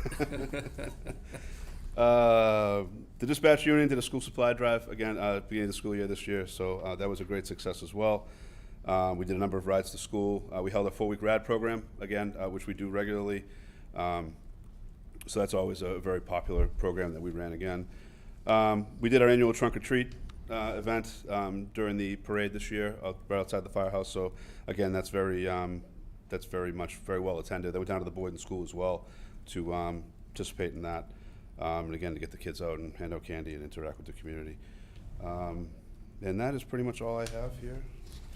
The dispatch union did a school supply drive again beginning of the school year this year, so that was a great success as well. We did a number of rides to school. We held a 4-week RAD program again, which we do regularly. So that's always a very popular program that we ran again. We did our annual trunk or treat event during the parade this year, right outside the firehouse. So again, that's very well attended. They went down to the Boyden School as well to participate in that, and again to get the kids out and hand out candy and interact with the community. And that is pretty much all I have here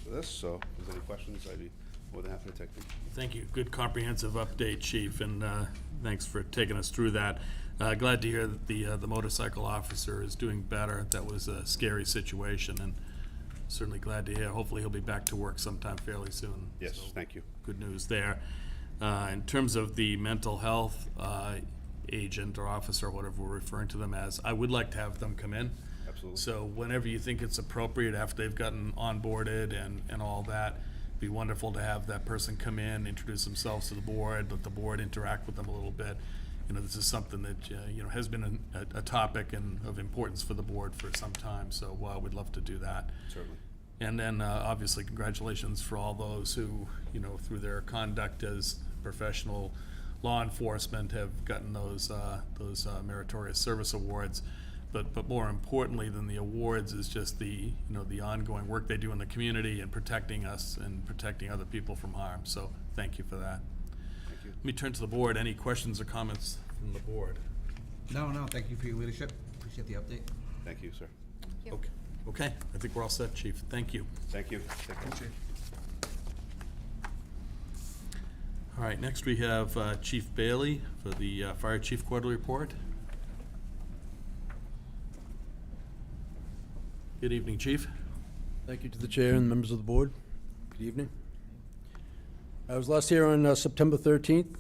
for this. So if there's any questions, I'd be more than happy to take them. Thank you. Good comprehensive update, Chief, and thanks for taking us through that. Glad to hear that the motorcycle officer is doing better. That was a scary situation, and certainly glad to hear. Hopefully he'll be back to work sometime fairly soon. Yes, So, thank you. good news there. In terms of the mental health agent or officer, whatever we're referring to them as, I would like to have them come in. Absolutely. So whenever you think it's appropriate, after they've gotten onboarded and all that, it'd be wonderful to have that person come in, introduce themselves to the board, let the board interact with them a little bit. You know, this is something that, has been a topic and of importance for the board for some time, so we'd love to do that. Certainly. And then, obviously, congratulations for all those who, through their conduct as professional law enforcement have gotten those meritorious service awards. But more importantly than the awards is just the ongoing work they do in the community and protecting us and protecting other people from harm. So thank you for that. Thank you. Let me turn to the board. Any questions or comments from the board? No, thank you for your leadership. Appreciate the update. Thank you, sir. Okay, I think we're all set, Chief. Thank you. Thank you. Take care. All right, next we have Chief Bailey for the Fire Chief Quarterly Report. Good evening, Chief. Thank you to the chair and members of the board. Good evening. I was last here on September 13th.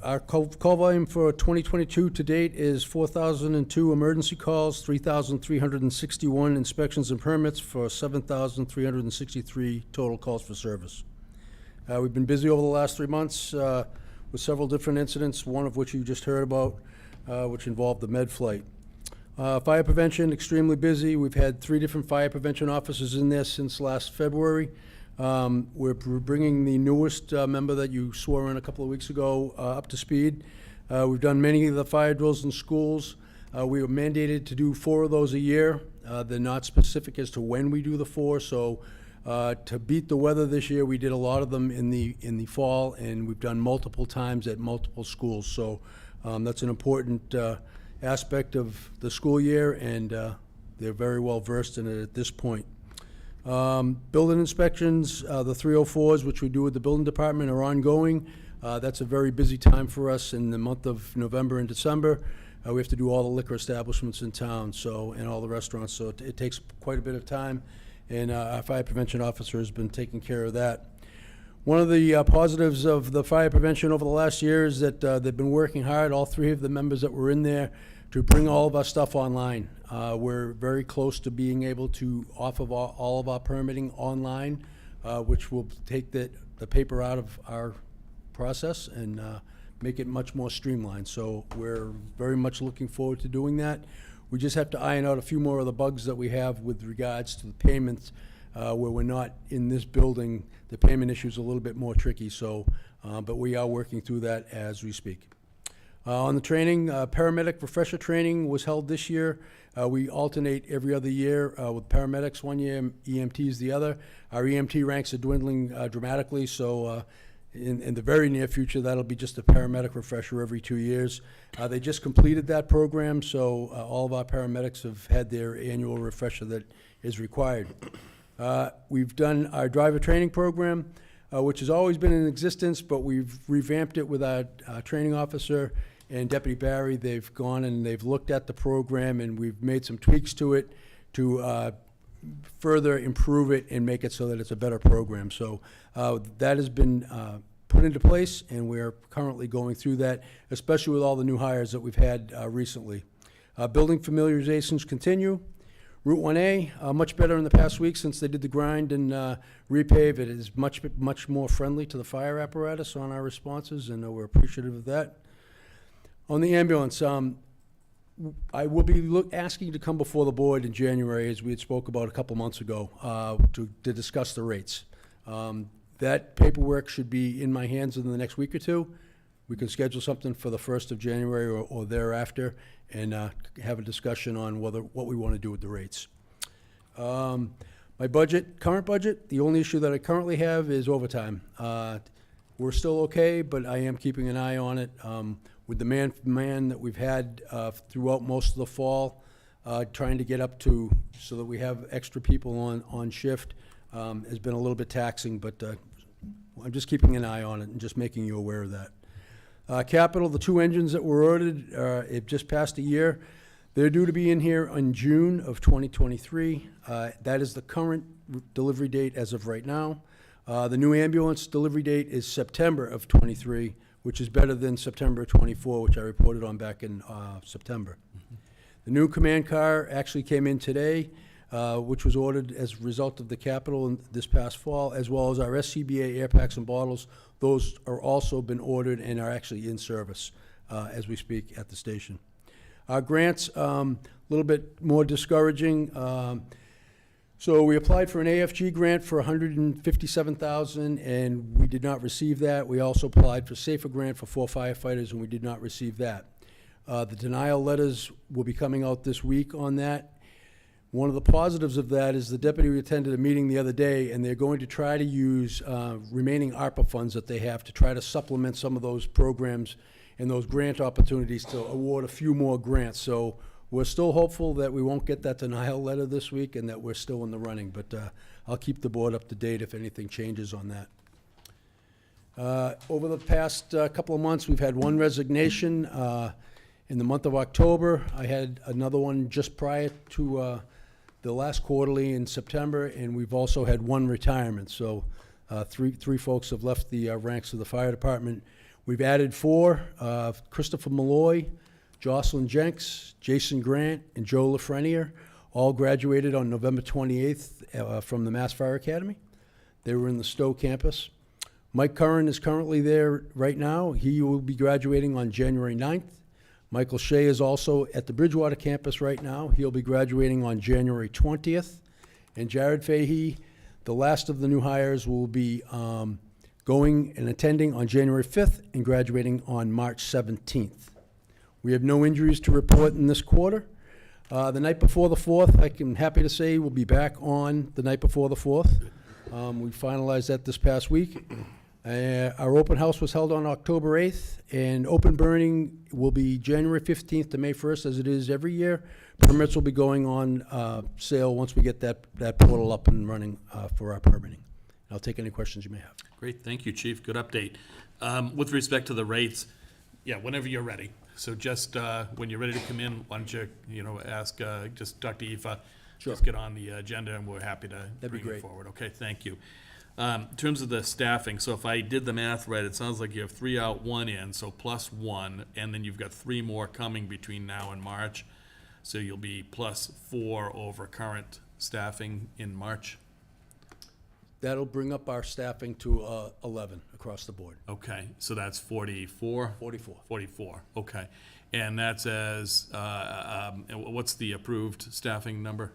Our call volume for 2022 to date is 4,002 emergency calls, 3,361 inspections and permits for 7,363 total calls for service. We've been busy over the last 3 months with several different incidents, one of which you just heard about, which involved the med flight. Fire prevention, extremely busy. We've had 3 different fire prevention officers in there since last February. We're bringing the newest member that you swore in a couple of weeks ago up to speed. We've done many of the fire drills in schools. We were mandated to do 4 of those a year. They're not specific as to when we do the 4, so to beat the weather this year, we did a lot of them in the fall, and we've done multiple times at multiple schools. So that's an important aspect of the school year, and they're very well versed in it at this point. Building inspections, the 304s, which we do with the building department, are ongoing. That's a very busy time for us in the month of November and December. We have to do all the liquor establishments in town, and all the restaurants, so it takes quite a bit of time, and our fire prevention officer has been taking care of that. One of the positives of the fire prevention over the last year is that they've been working hard, all three of the members that were in there, to bring all of our stuff online. We're very close to being able to offer all of our permitting online, which will take the paper out of our process and make it much more streamlined. So we're very much looking forward to doing that. We just have to iron out a few more of the bugs that we have with regards to the payments, where we're not in this building. The payment issue is a little bit more tricky, so, but we are working through that as we speak. On the training, paramedic refresher training was held this year. We alternate every other year with paramedics one year, EMTs the other. Our EMT ranks are dwindling dramatically, so in the very near future, that'll be just a paramedic refresher every 2 years. They just completed that program, so all of our paramedics have had their annual refresher that is required. We've done our driver training program, which has always been in existence, but we've revamped it with our training officer and Deputy Barry. They've gone and they've looked at the program, and we've made some tweaks to it to further improve it and make it so that it's a better program. So that has been put into place, and we're currently going through that, especially with all the new hires that we've had recently. Building familiarizations continue. Route 1A, much better in the past week since they did the grind and repave. It is much more friendly to the fire apparatus on our responses, and we're appreciative of that. On the ambulance, I will be asking to come before the board in January, as we had spoke about a couple months ago, to discuss the rates. That paperwork should be in my hands in the next week or two. We can schedule something for the 1st of January or thereafter, and have a discussion on what we want to do with the rates. My current budget, the only issue that I currently have is overtime. We're still okay, but I am keeping an eye on it. With the man-for-man that we've had throughout most of the fall, trying to get up to so that we have extra people on shift has been a little bit taxing, but I'm just keeping an eye on it and just making you aware of that. Capital, the 2 engines that were ordered, it just passed a year. They're due to be in here in June of 2023. That is the current delivery date as of right now. The new ambulance delivery date is September of 23, which is better than September 24, which I reported on back in September. The new command car actually came in today, which was ordered as a result of the capital this past fall, as well as our SCBA air packs and bottles. Those are also been ordered and are actually in service as we speak at the station. Our grants, a little bit more discouraging. So we applied for an AFG grant for $157,000, and we did not receive that. We also applied for SAFER grant for 4 firefighters, and we did not receive that. The denial letters will be coming out this week on that. One of the positives of that is the deputy attended a meeting the other day, and they're going to try to use remaining ARPA funds that they have to try to supplement some of those programs and those grant opportunities to award a few more grants. So we're still hopeful that we won't get that denial letter this week and that we're still in the running, but I'll keep the board up to date if anything changes on that. Over the past couple of months, we've had one resignation. In the month of October, I had another one just prior to the last quarterly in September, and we've also had one retirement. So three folks have left the ranks of the fire department. We've added 4, Christopher Malloy, Jocelyn Jenks, Jason Grant, and Joe Lafreniere, all graduated on November 28th from the Mass Fire Academy. They were in the Stowe campus. Mike Curran is currently there right now. He will be graduating on January 9th. Michael Shea is also at the Bridgewater campus right now. He'll be graduating on January 20th. And Jared Fahey, the last of the new hires, will be going and attending on January 5th and graduating on March 17th. We have no injuries to report in this quarter. The night before the 4th, I'm happy to say we'll be back on the night before the 4th. We finalized that this past week. Our open house was held on October 8th, and open burning will be January 15th to May 1st, as it is every year. Permits will be going on sale once we get that portal up and running for our permitting. I'll take any questions you may have. Great, thank you, Chief. Good update. With respect to the rates, yeah, whenever you're ready. So just when you're ready to come in, why don't you, ask just Dr. Ifa, Sure. just get on the agenda, and we're happy to That'd be bring it great. forward. Okay, thank you. In terms of the staffing, so if I did the math right, it sounds like you have 3 out, 1 in, so plus 1, and then you've got 3 more coming between now and March. So you'll be plus 4 over current staffing in March. That'll bring up our staffing to 11 across the board. Okay, so that's 44? 44. 44, okay. And that's as, what's the approved staffing number?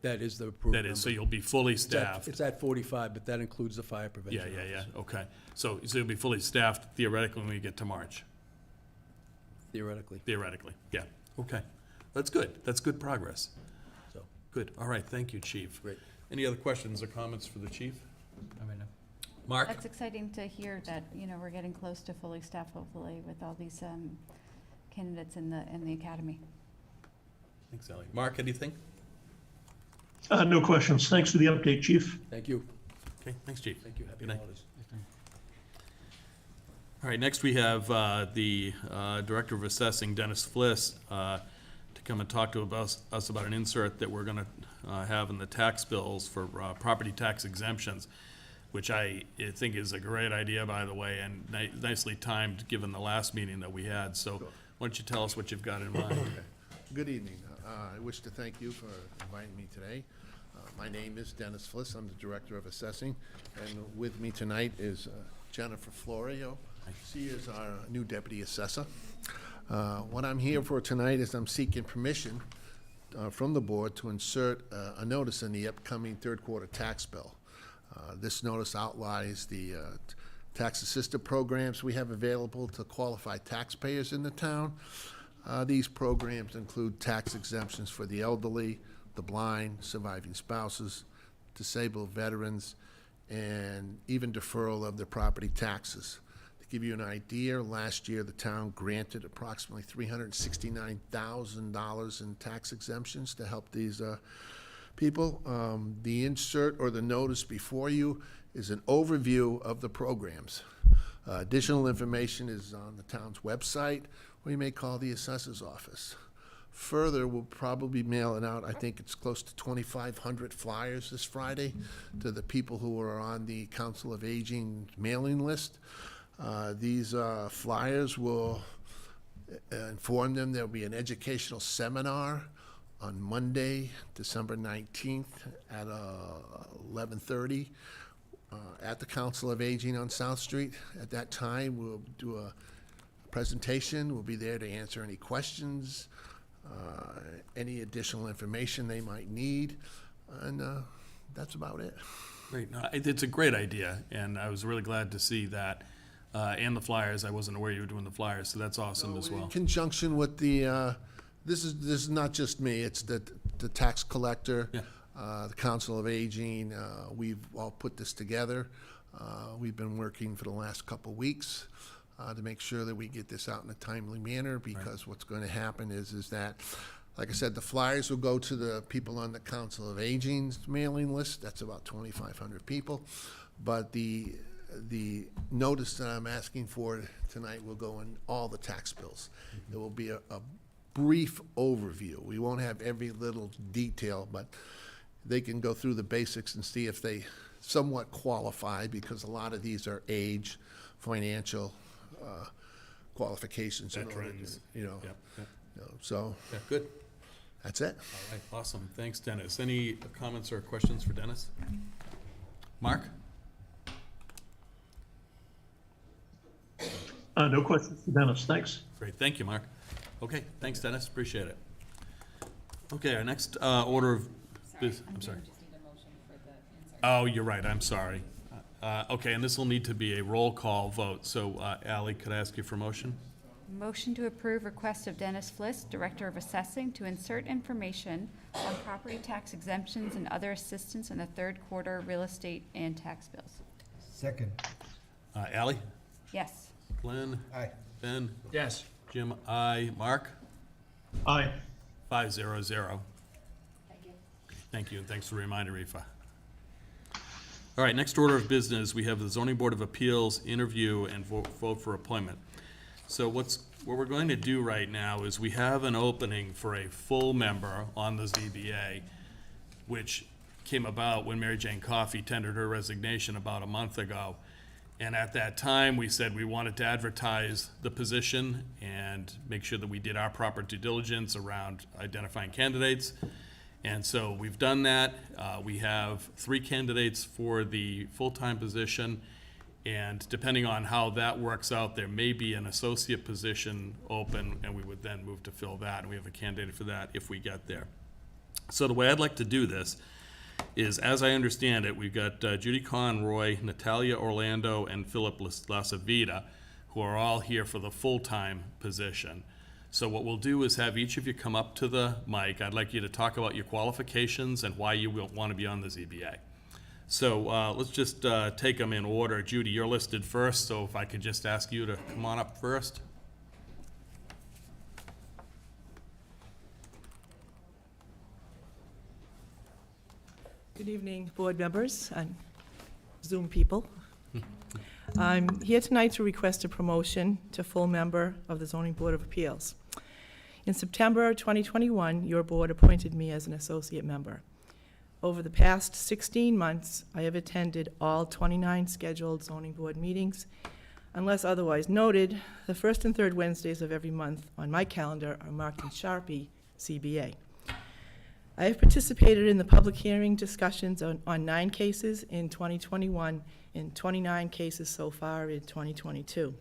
That is the approved That is, so number. you'll be fully It's at- staffed. It's at 45, but that includes the fire prevention. Yeah, officer, okay. So you'll be fully staffed theoretically when we get to March, Theoretically, theoretically, yeah, okay. That's good, that's good progress. so. Good, all right, thank you, chief. Great. Any other questions or comments for the chief? I mean, Mark? That's exciting to hear that, you know, we're getting close to fully staffed hopefully with all these candidates in the academy. Thanks, Ellie. Mark, anything? No questions. Thanks for the update, Chief. Thank you. Okay, thanks, chief. Thank you. Happy Good night. holidays. All right, next we have the Director of Assessing, Dennis Fliss, to come and talk to us about an insert that we're going to have in the tax bills for property tax exemptions, which I think is a great idea, by the way, and nicely timed, given the last meeting that we had. So why don't you tell us what you've got in mind? Good evening. I wish to thank you for inviting me today. My name is Dennis Fliss. I'm the Director of Assessing, and with me tonight is Jennifer Florio. She is our new Deputy Assessor. What I'm here for tonight is I'm seeking permission from the board to insert a notice in the upcoming third quarter tax bill. This notice outlines the tax assistant programs we have available to qualified taxpayers in the town. These programs include tax exemptions for the elderly, the blind, surviving spouses, disabled veterans, and even deferral of their property taxes. To give you an idea, last year the town granted approximately $369,000 in tax exemptions to help these people. The insert or the notice before you is an overview of the programs. Additional information is on the town's website, or you may call the assessor's office. Further, we'll probably be mailing out, I think it's close to 2,500 flyers this Friday to the people who are on the Council of Aging mailing list. These flyers will inform them there'll be an educational seminar on Monday, December 19th at 11:30 at the Council of Aging on South Street. At that time, we'll do a presentation. We'll be there to answer any questions, any additional information they might need, and that's about it. Great, no, it's a great idea, and I was really glad to see that, and the flyers. I wasn't aware you were doing the flyers, so that's awesome as well. In conjunction with the, this is not just me, it's the tax collector, Yeah. The Council of Aging, we've all put this together. We've been working for the last couple weeks to make sure that we get this out in a timely manner, because what's going to happen is that, like I said, the flyers will go to the people on the Council of Aging's mailing list. That's about 2,500 people. But the notice that I'm asking for tonight will go in all the tax bills. There will be a brief overview. We won't have every little detail, but they can go through the basics and see if they somewhat qualify, because a lot of these are age, financial qualifications. in order to, Veterans. You know, Yep, yep. so Yeah, good. that's it. All right, awesome. Thanks, Dennis. Any comments or questions for Dennis? Mark? No questions for Dennis. Thanks. Great, thank you, Mark. Okay, thanks, Dennis, appreciate it. Okay, our next order of I'm sorry. Oh, you're right, I'm sorry. Okay, and this will need to be a roll call vote, so Ally, could I ask you for motion? Motion to approve request of Dennis Fliss, Director of Assessing, to insert information on property tax exemptions and other assistance in the third quarter real estate and tax bills. Second. Ally? Yes. Glenn? Aye. Ben? Yes. Jim, aye. Mark? Aye. 500. Thank you, and thanks for the reminder, Aoife. All right, next order of business, we have the Zoning Board of Appeals interview and vote for appointment. So what we're going to do right now is we have an opening for a full member on the ZBA, which came about when Mary Jane Coffey tendered her resignation about a month ago. And at that time, we said we wanted to advertise the position and make sure that we did our proper due diligence around identifying candidates. And so we've done that. We have 3 candidates for the full-time position. And depending on how that works out, there may be an associate position open, and we would then move to fill that. And we have a candidate for that if we get there. So the way I'd like to do this is, as I understand it, we've got Judy Conroy, Natalia Orlando, and Philip Lasavita, who are all here for the full-time position. So what we'll do is have each of you come up to the mic. I'd like you to talk about your qualifications and why you will want to be on the ZBA. So let's just take them in order. Judy, you're listed first, so if I could just ask you to come on up first. Good evening, board members and Zoom people. I'm here tonight to request a promotion to full member of the Zoning Board of Appeals. In September 2021, your board appointed me as an associate member. Over the past 16 months, I have attended all 29 scheduled zoning board meetings. Unless otherwise noted, the first and third Wednesdays of every month on my calendar are marked in Sharpie CBA. I have participated in the public hearing discussions on 9 cases in 2021 and 29 cases so far in 2022.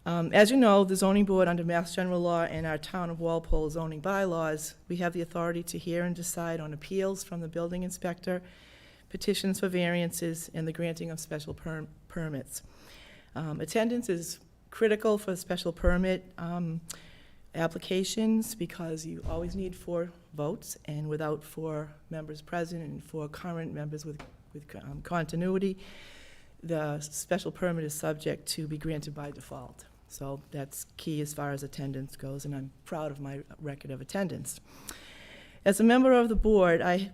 As you know, the zoning board under Mass General Law and our Town of Walpole zoning bylaws, we have the authority to hear and decide on appeals from the building inspector, petitions for variances, and the granting of special permits. Attendance is critical for special permit applications because you always need 4 votes, and without 4 members present and 4 current members with continuity, the special permit is subject to be granted by default. So that's key as far as attendance goes, and I'm proud of my record of attendance. As a member of the board, I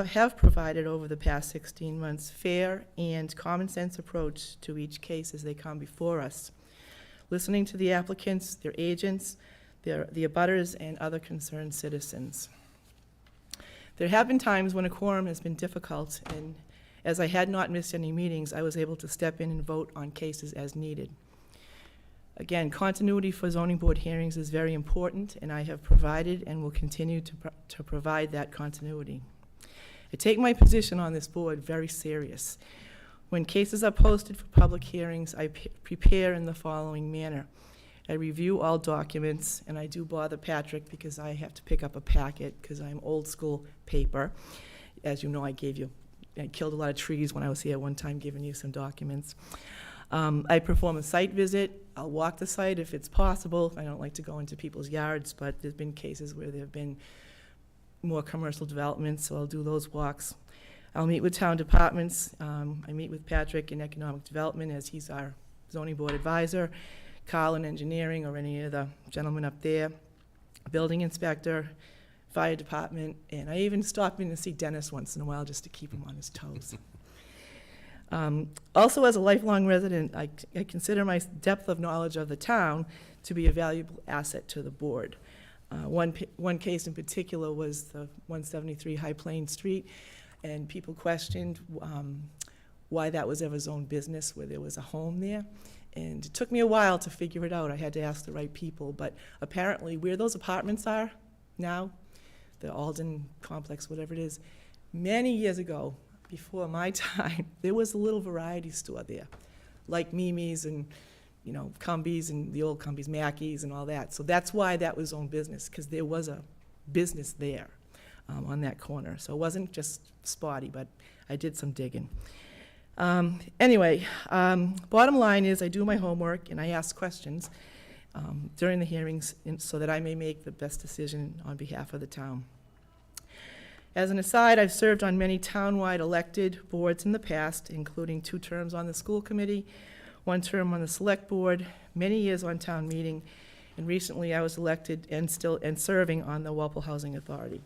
have provided over the past 16 months fair and common sense approach to each case as they come before us, listening to the applicants, their agents, the abutters, and other concerned citizens. There have been times when a quorum has been difficult, and as I had not missed any meetings, I was able to step in and vote on cases as needed. Again, continuity for zoning board hearings is very important, and I have provided and will continue to provide that continuity. I take my position on this board very serious. When cases are posted for public hearings, I prepare in the following manner. I review all documents, and I do bother Patrick because I have to pick up a packet because I'm old school paper. As you know, I killed a lot of trees when I was here one time giving you some documents. I perform a site visit. I'll walk the site if it's possible. I don't like to go into people's yards, but there's been cases where there have been more commercial developments, so I'll do those walks. I'll meet with town departments. I meet with Patrick in economic development as he's our zoning board advisor, Carl in engineering, or any of the gentlemen up there, building inspector, fire department, and I even stop in to see Dennis once in a while just to keep him on his toes. Also, as a lifelong resident, I consider my depth of knowledge of the town to be a valuable asset to the board. One case in particular was the 173 High Plains Street, and people questioned why that was ever zoned business, where there was a home there. And it took me a while to figure it out. I had to ask the right people, but apparently where those apartments are now, the Alden complex, whatever it is, many years ago, before my time, there was a little variety store there, like Mimi's and, Cumbies and the old Cumbies, Mackey's and all that. So that's why that was owned business, because there was a business there on that corner. So it wasn't just spotty, but I did some digging. Anyway, bottom line is I do my homework and I ask questions during the hearings so that I may make the best decision on behalf of the town. As an aside, I've served on many townwide elected boards in the past, including 2 terms on the school committee, 1 term on the select board, many years on town meeting, and recently I was elected and serving on the Walpole Housing Authority.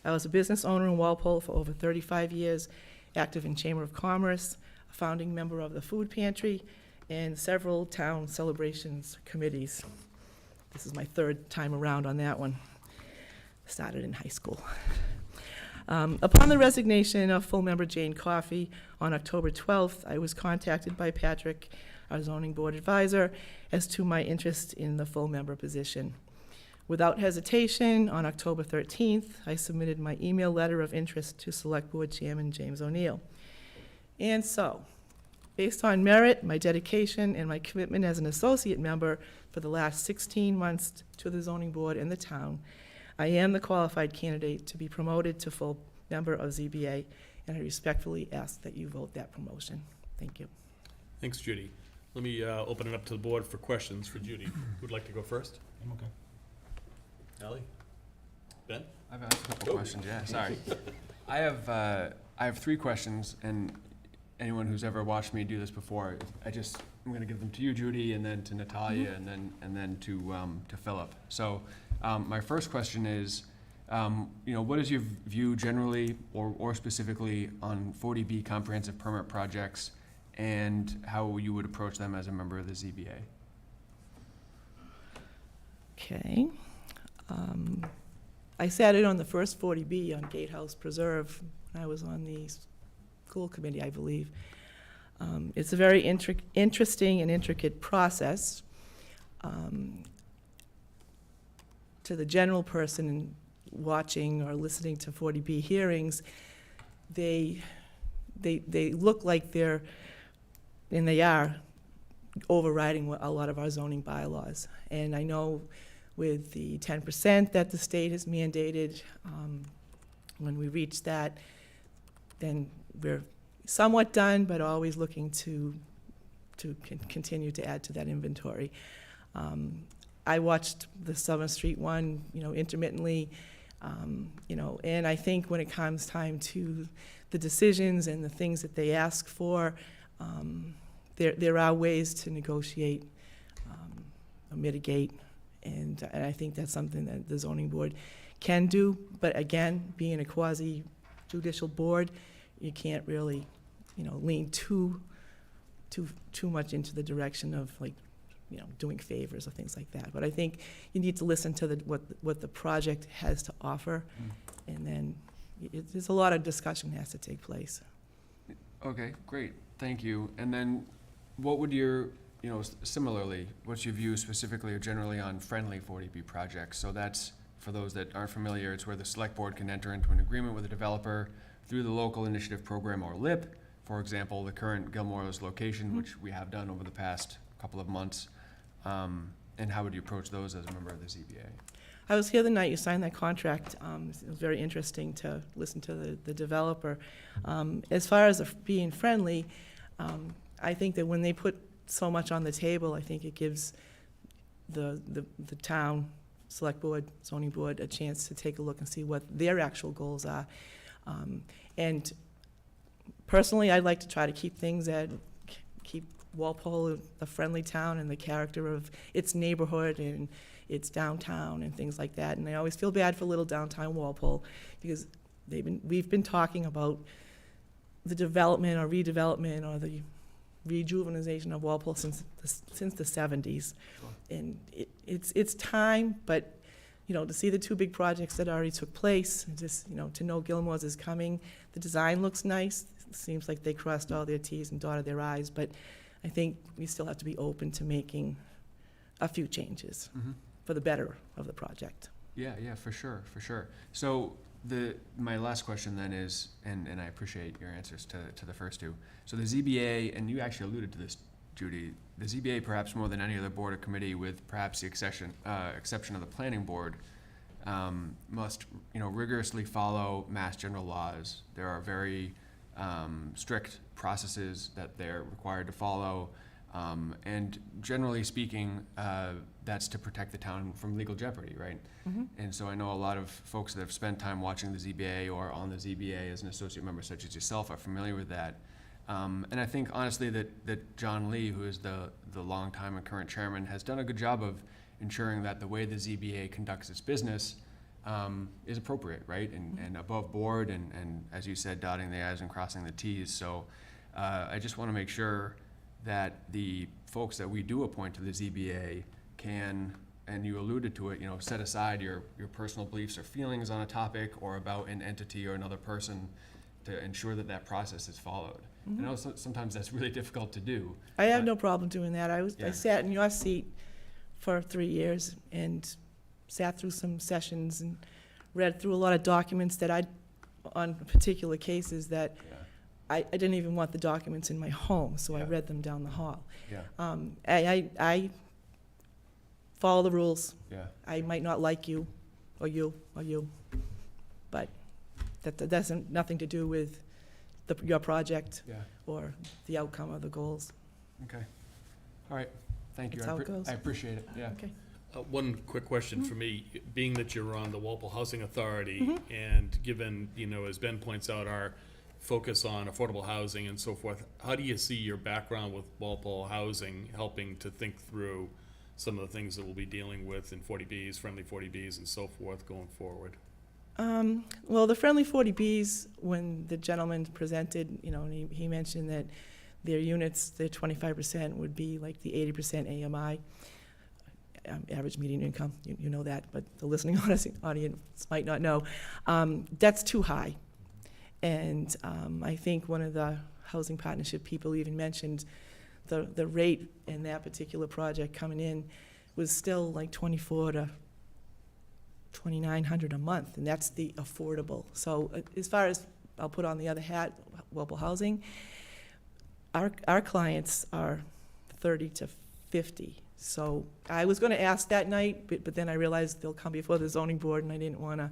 I was a business owner in Walpole for over 35 years, active in Chamber of Commerce, a founding member of the Food Pantry, and several town celebrations committees. This is my 3rd time around on that one. Started in high school. Upon the resignation of full member Jane Coffey on October 12th, I was contacted by Patrick, our zoning board advisor, as to my interest in the full member position. Without hesitation, on October 13th, I submitted my email letter of interest to Select Board Chairman James O'Neill. And so, based on merit, my dedication, and my commitment as an associate member for the last 16 months to the zoning board and the town, I am the qualified candidate to be promoted to full member of ZBA, and I respectfully ask that you vote that promotion. Thank you. Thanks, Judy. Let me open it up to the board for questions for Judy. Who'd like to go first? I'm okay. Ally? Ben? I've asked a couple questions, yeah, sorry. I have 3 questions, and anyone who's ever watched me do this before, I'm gonna give them to you, Judy, and then to Natalia, and then to Philip. So, my first question is, what is your view generally or specifically on 40B comprehensive permit projects, and how you would approach them as a member of the ZBA? Okay. I sat in on the first 40B on Gatehouse Preserve when I was on the school committee, I believe. It's a very interesting and intricate process. To the general person watching or listening to 40B hearings, they look like they're, and they are, overriding a lot of our zoning bylaws. And I know with the 10% that the state has mandated, when we reach that, then we're somewhat done, but always looking to continue to add to that inventory. I watched the Summer Street one, intermittently, and I think when it comes time to the decisions and the things that they ask for, there are ways to negotiate or mitigate, and I think that's something that the zoning board can do. But again, being a quasi-judicial board, you can't really, lean too much into the direction of doing favors or things like that. But I think you need to listen to what the project has to offer, and then there's a lot of discussion has to take place. Okay, great, thank you. And then what would your, similarly, what's your view specifically or generally on friendly 40B projects? So that's, for those that aren't familiar, it's where the select board can enter into an agreement with a developer through the local initiative program or LIP. For example, the current Gilmore's location, which we have done over the past couple of months. And how would you approach those as a member of the ZBA? I was here the night you signed that contract. It was very interesting to listen to the developer. As far as being friendly, I think that when they put so much on the table, I think it gives the town, select board, zoning board, a chance to take a look and see what their actual goals are. And personally, I'd like to try to keep things keep Walpole a friendly town and the character of its neighborhood and its downtown and things like that. And I always feel bad for little downtown Walpole because we've been talking about the development or redevelopment or the rejuvenization of Walpole since the 70s. And it's time, but to see the 2 big projects that already took place, and just to know Gilmore's is coming. The design looks nice. It seems like they crossed all their T's and dotted their I's, but I think we still have to be open to making a few changes for the better of the project. Yeah, for sure. So my last question then is, and I appreciate your answers to the first 2. So the ZBA, and you actually alluded to this, Judy, the ZBA perhaps more than any other board or committee, with perhaps the exception of the planning board, must rigorously follow Mass General laws. There are very strict processes that they're required to follow, and generally speaking, that's to protect the town from legal jeopardy, right? And so I know a lot of folks that have spent time watching the ZBA or on the ZBA as an associate member such as yourself are familiar with that. And I think honestly that John Lee, who is the longtime and current chairman, has done a good job of ensuring that the way the ZBA conducts its business is appropriate, right? And above board, and as you said, dotting the I's and crossing the T's. So I just want to make sure that the folks that we do appoint to the ZBA can and you alluded to it, you know, set aside your personal beliefs or feelings on a topic or about an entity or another person to ensure that that process is followed. I know sometimes that's really difficult to do. I have but- no problem doing that. I Yeah. sat in your seat for 3 years and sat through some sessions and read through a lot of documents that on particular cases that Yeah, I didn't even want the documents in my home, so I Yeah. read them down the hall. yeah, I follow the rules. yeah. I might not like you, or you, but that doesn't, nothing to do with your project Yeah, or the outcome of the goals. okay. All right, thank you. That's how it goes. I appreciate it, yeah. Okay. One quick question for me, being that you're on the Walpole Housing Authority, Mm-hmm. and given, you know, as Ben points out, our focus on affordable housing and so forth, how do you see your background with Walpole Housing helping to think through some of the things that we'll be dealing with in 40Bs, friendly 40Bs and so forth going forward? Well, the friendly 40Bs, when the gentleman presented, you know, and he mentioned that their units, their 25% would be like the 80% AMI, average median income, you know that, but the listening audience might not know. That's too high. And I think one of the housing partnership people even mentioned the rate in that particular project coming in was still like $2,400 to $2,900 a month, and that's the affordable. So as far as, I'll put on the other hat, Walpole Housing, our clients are 30 to 50. So I was going to ask that night, but then I realized they'll come before the zoning board, and I didn't want to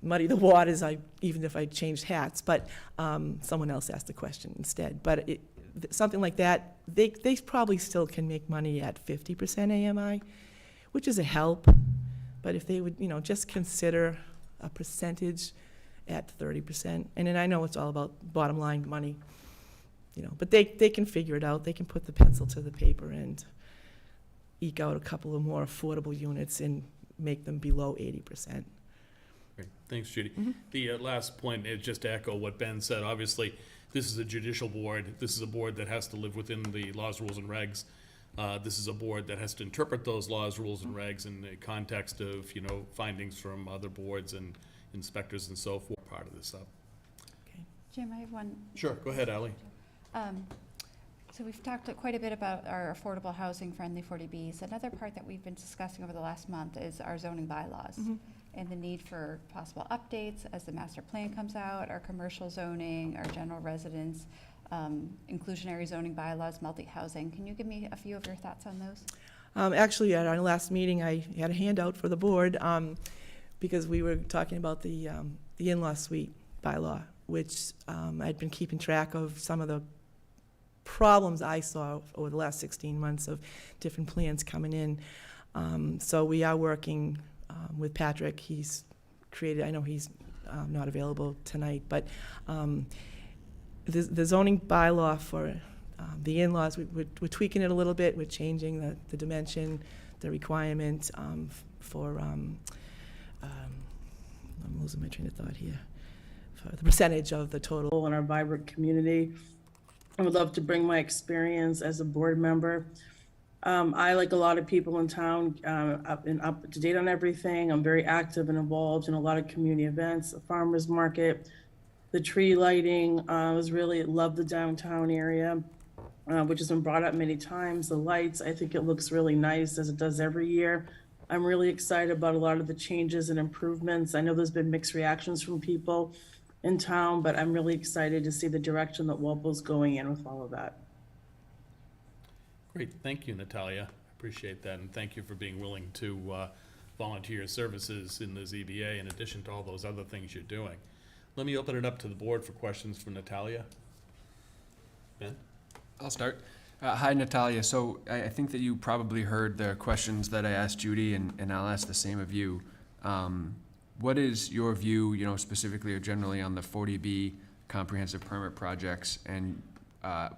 muddy the waters, even if I changed hats. But someone else asked the question instead. But something like that, they probably still can make money at 50% AMI, which is a help. But if they would, you know, just consider a percentage at 30%, and then I know it's all about bottom line money, you know, but they can figure it out. They can put the pencil to the paper and eke out a couple of more affordable units and make them below 80%. Great. Thanks, Judy. The last point is just to echo what Ben said. Obviously, this is a judicial board. This is a board that has to live within the laws, rules, and regs. This is a board that has to interpret those laws, rules, and regs in the context of, you know, findings from other boards and inspectors and so forth. Part of this up. Jim, I have one. Sure, go ahead, Ally. So we've talked quite a bit about our affordable housing friendly 40Bs. Another part that we've been discussing over the last month is our zoning bylaws and the need for possible updates as the master plan comes out, our commercial zoning, our general residence, inclusionary zoning bylaws, multi-housing. Can you give me a few of your thoughts on those? Actually, at our last meeting, I had a handout for the board because we were talking about the in-law suite bylaw, which I'd been keeping track of some of the problems I saw over the last 16 months of different plans coming in. So we are working with Patrick. He's created, I know he's not available tonight, but the zoning bylaw for the in-laws, we're tweaking it a little bit. We're changing the dimension, the requirement for, I'm losing my train of thought here, for the percentage of the total. In our vibrant community. I would love to bring my experience as a board member. I, like a lot of people in town, up to date on everything. I'm very active and involved in a lot of community events, the farmers market, the tree lighting. Love the downtown area, which has been brought up many times. The lights, I think it looks really nice, as it does every year. I'm really excited about a lot of the changes and improvements. I know there's been mixed reactions from people in town, but I'm really excited to see the direction that Walpole's going in with all of that. Great, thank you, Natalia. Appreciate that, and thank you for being willing to volunteer your services in the ZBA in addition to all those other things you're doing. Let me open it up to the board for questions from Natalia. Ben? I'll start. Hi, Natalia. So I think that you probably heard the questions that I asked Judy, and I'll ask the same of you. What is your view, you know, specifically or generally on the 40B comprehensive permit projects, and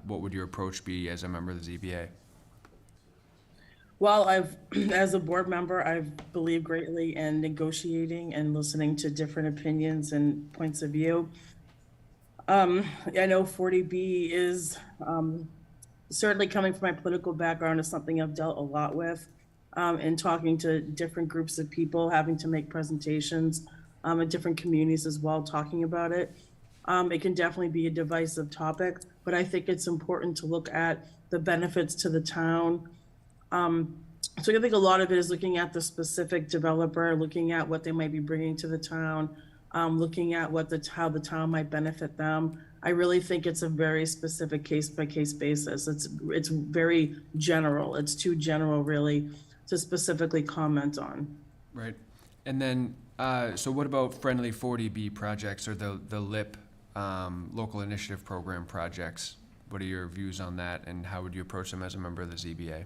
what would your approach be as a member of the ZBA? Well, as a board member, I've believed greatly in negotiating and listening to different opinions and points of view. I know 40B is certainly, coming from my political background, is something I've dealt a lot with. and talking to different groups of people, having to make presentations in different communities as well, talking about it. It can definitely be a divisive topic, but I think it's important to look at the benefits to the town. So I think a lot of it is looking at the specific developer, looking at what they might be bringing to the town, looking at how the town might benefit them. I really think it's a very specific case-by-case basis. It's very general. It's too general, really, to specifically comment on. Right. And then, so what about friendly 40B projects or the LIP, local initiative program projects? What are your views on that, and how would you approach them as a member of the ZBA?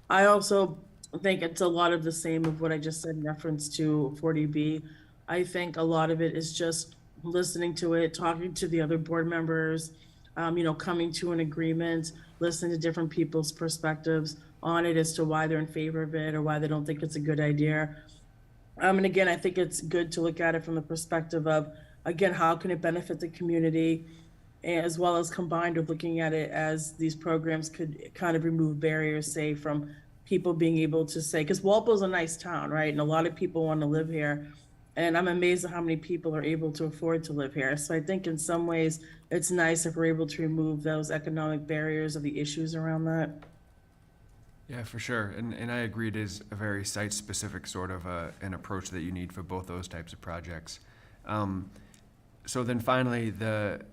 I also think it's a lot of the same of what I just said in reference to 40B. I think a lot of it is just listening to it, talking to the other board members, coming to an agreement, listening to different people's perspectives on it as to why they're in favor of it or why they don't think it's a good idea. And again, I think it's good to look at it from the perspective of, again, how can it benefit the community, as well as combined with looking at it as these programs could kind of remove barriers, say, from people being able to say, because Walpole's a nice town, right? And a lot of people want to live here. And I'm amazed at how many people are able to afford to live here. So I think in some ways, it's nice if we're able to remove those economic barriers or the issues around that. Yeah, for sure. And I agree, it is a very site-specific sort of an approach that you need for both those types of projects. So then finally,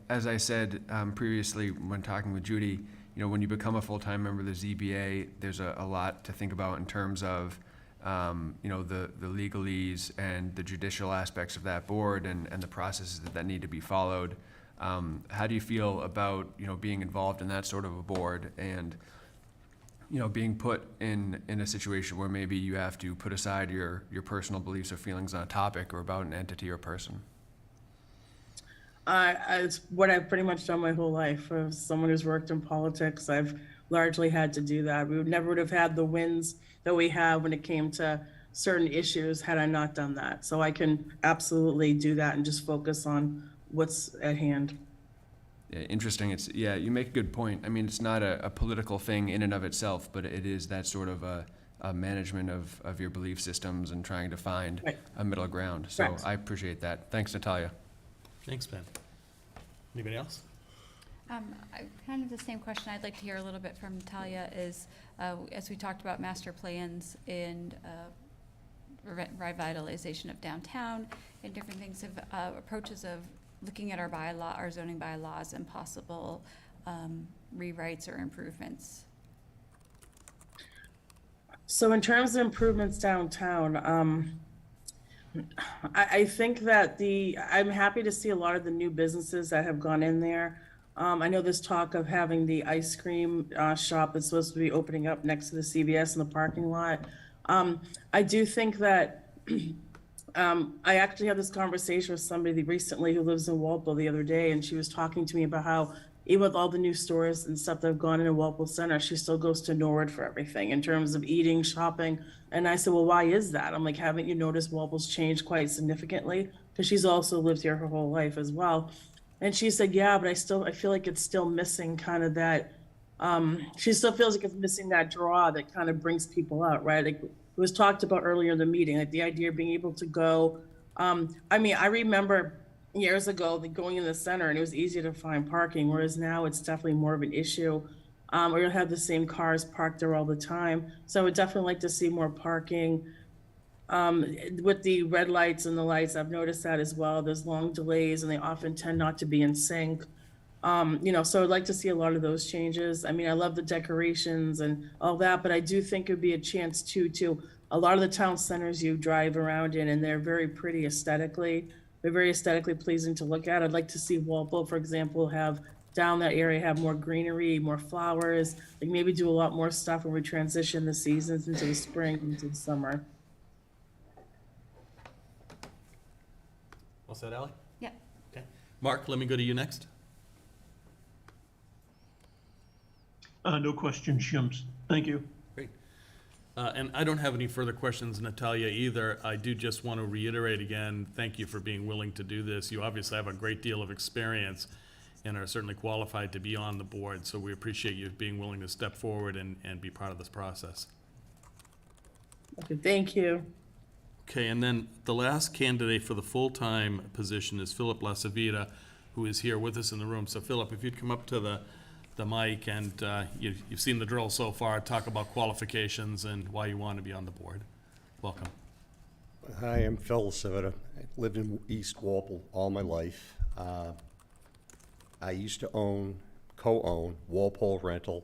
as I said previously when talking with Judy, when you become a full-time member of the ZBA, there's a lot to think about in terms of the legalese and the judicial aspects of that board and the processes that need to be followed. How do you feel about, being involved in that sort of a board and, being put in a situation where maybe you have to put aside your personal beliefs or feelings on a topic or about an entity or person? It's what I've pretty much done my whole life. As someone who's worked in politics, I've largely had to do that. We never would have had the wins that we have when it came to certain issues had I not done that. So I can absolutely do that and just focus on what's at hand. Yeah, interesting. You make a good point. I mean, it's not a political thing in and of itself, but it is that sort of a management of your belief systems and trying to find a middle ground. So Correct. I appreciate that. Thanks, Natalia. Thanks, Ben. Anybody else? Kind of the same question I'd like to hear a little bit from Talia is, as we talked about master plans and revitalization of downtown and different things of approaches of looking at our zoning bylaws and possible rewrites or improvements. So in terms of improvements downtown, I think that I'm happy to see a lot of the new businesses that have gone in there. I know there's talk of having the ice cream shop that's supposed to be opening up next to the CVS in the parking lot. I do think that I actually had this conversation with somebody recently who lives in Walpole the other day, and she was talking to me about how even with all the new stores and stuff that have gone into Walpole Center, she still goes to Norwood for everything in terms of eating, shopping. And I said, well, why is that? I'm like, haven't you noticed Walpole's changed quite significantly? Because she's also lived here her whole life as well. And she said, yeah, but I feel like it's still missing kind of that, she still feels like it's missing that draw that kind of brings people out, right? Like it was talked about earlier in the meeting, like the idea of being able to go. I remember years ago going in the center and it was easier to find parking, whereas now it's definitely more of an issue. Or you'll have the same cars parked there all the time. So I would definitely like to see more parking. With the red lights and the lights, I've noticed that as well. There's long delays and they often tend not to be in sync. So I'd like to see a lot of those changes. I mean, I love the decorations and all that, but I do think it'd be a chance to a lot of the town centers you drive around in, and they're very pretty aesthetically. They're very aesthetically pleasing to look at. I'd like to see Walpole, for example, have down that area, have more greenery, more flowers, like maybe do a lot more stuff when we transition the seasons into the spring, into the summer. All set, Ally? Yeah. Okay. Mark, let me go to you next. No questions, Shims. Thank you. Great. And I don't have any further questions, Natalia, either. I do just want to reiterate again, thank you for being willing to do this. You obviously have a great deal of experience and are certainly qualified to be on the board, so we appreciate you being willing to step forward and be part of this process. Okay, thank you. Okay, and then the last candidate for the full-time position is Philip Lasavita, who is here with us in the room. So Philip, if you'd come up to the mic, and you've seen the drill so far, talk about qualifications and why you want to be on the board. Welcome. Hi, I'm Phil Lasavita. I lived in East Walpole all my life. I used to co-own Walpole Rental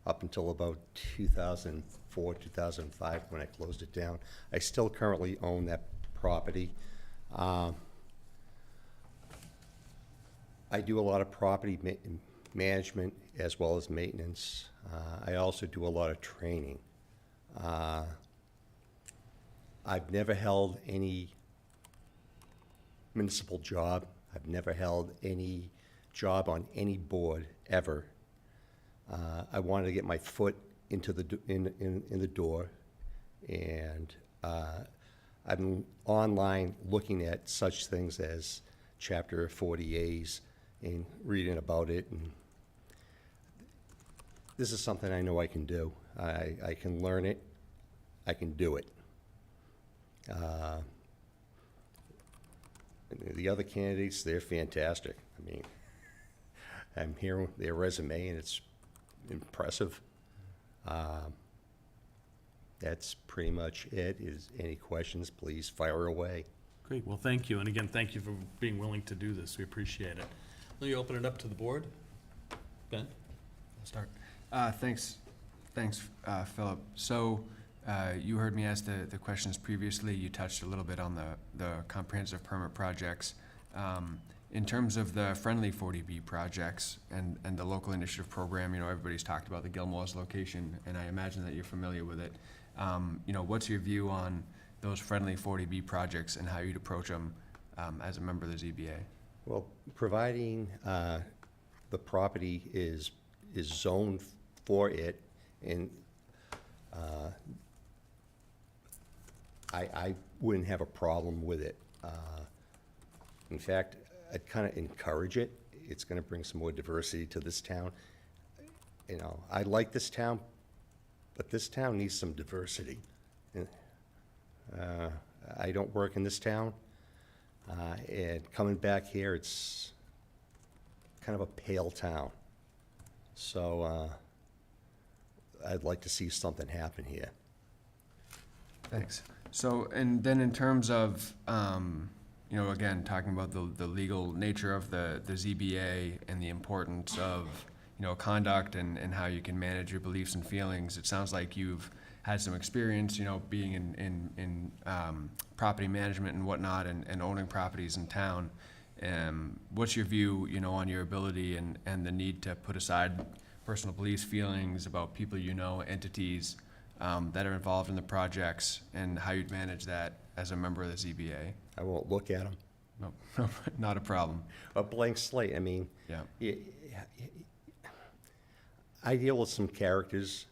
up until about 2004, 2005, when I closed it down. I still currently own that property. I do a lot of property management as well as maintenance. I also do a lot of training. I've never held any municipal job. I've never held any job on any board ever. I wanted to get my foot into the in the door, and I've been online looking at such things as Chapter 40As and reading about it, and this is something I know I can do. I can learn it. I can do it. The other candidates, they're fantastic. I mean, I'm hearing their resume, and it's impressive. That's pretty much it. Is any questions, please fire away. Great, well, thank you, and again, thank you for being willing to do this. We appreciate it. Will you open it up to the board? Ben? I'll start. Thanks, Philip. So you heard me ask the questions previously. You touched a little bit on the comprehensive permit projects. In terms of the friendly 40B projects and the local initiative program, everybody's talked about the Gilmore's location, and I imagine that you're familiar with it. What's your view on those friendly 40B projects and how you'd approach them as a member of the ZBA? Well, providing the property is zoned for it, and I wouldn't have a problem with it. In fact, I'd kind of encourage it. It's going to bring some more diversity to this town. I like this town, but this town needs some diversity. I don't work in this town, and coming back here, it's kind of a pale town. So I'd like to see something happen here. Thanks. So, and then in terms of, again, talking about the legal nature of the ZBA and the importance of, conduct and how you can manage your beliefs and feelings, it sounds like you've had some experience, being in property management and whatnot, and owning properties in town. What's your view, on your ability and the need to put aside personal beliefs, feelings about people entities that are involved in the projects, and how you'd manage that as a member of the ZBA? I won't look at them. No, not a problem. A blank slate. I mean, Yeah. I deal with some characters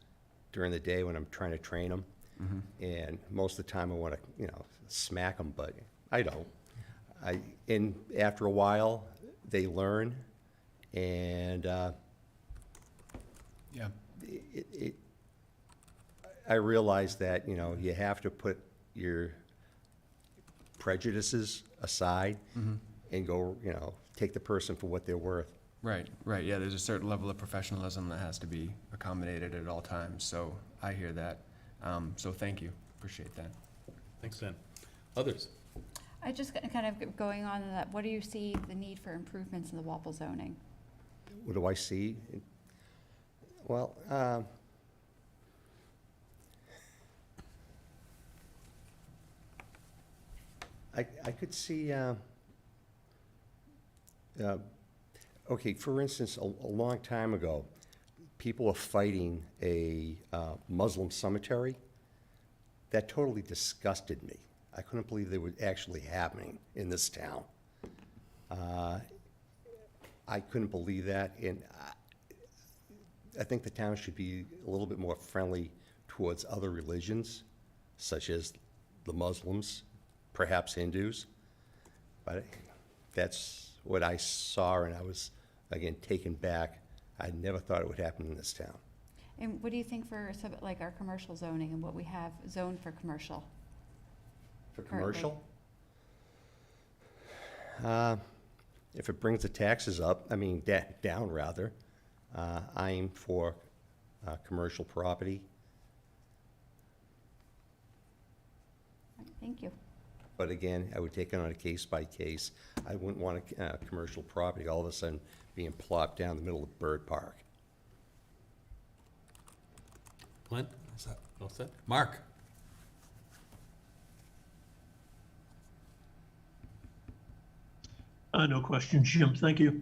during the day when I'm trying to train them, and most of the time I want to, smack them, but I don't. And after a while, they learn, and I realize that, you have to put your prejudices aside and go, take the person for what they're worth. Right. Yeah, there's a certain level of professionalism that has to be accommodated at all times, so I hear that. So thank you, appreciate that. Thanks, Dan. Others? I just kind of going on to that, what do you see the need for improvements in the Walpole zoning? What do I see? Well, I could see, okay, for instance, a long time ago, people were fighting a Muslim cemetery. That totally disgusted me. I couldn't believe they were actually happening in this town. I couldn't believe that, and I think the town should be a little bit more friendly towards other religions, such as the Muslims, perhaps Hindus. But that's what I saw, and I was, again, taken back. I never thought it would happen in this town. And what do you think for like our commercial zoning and what we have zoned for commercial? For Currently. commercial? If it brings the taxes up, I mean, down rather, I'm for commercial property. Thank you. But again, I would take it on a case by case. I wouldn't want a commercial property all of a sudden being plopped down the middle of Bird Park. Clint? All set? Mark? No questions, Jim. Thank you.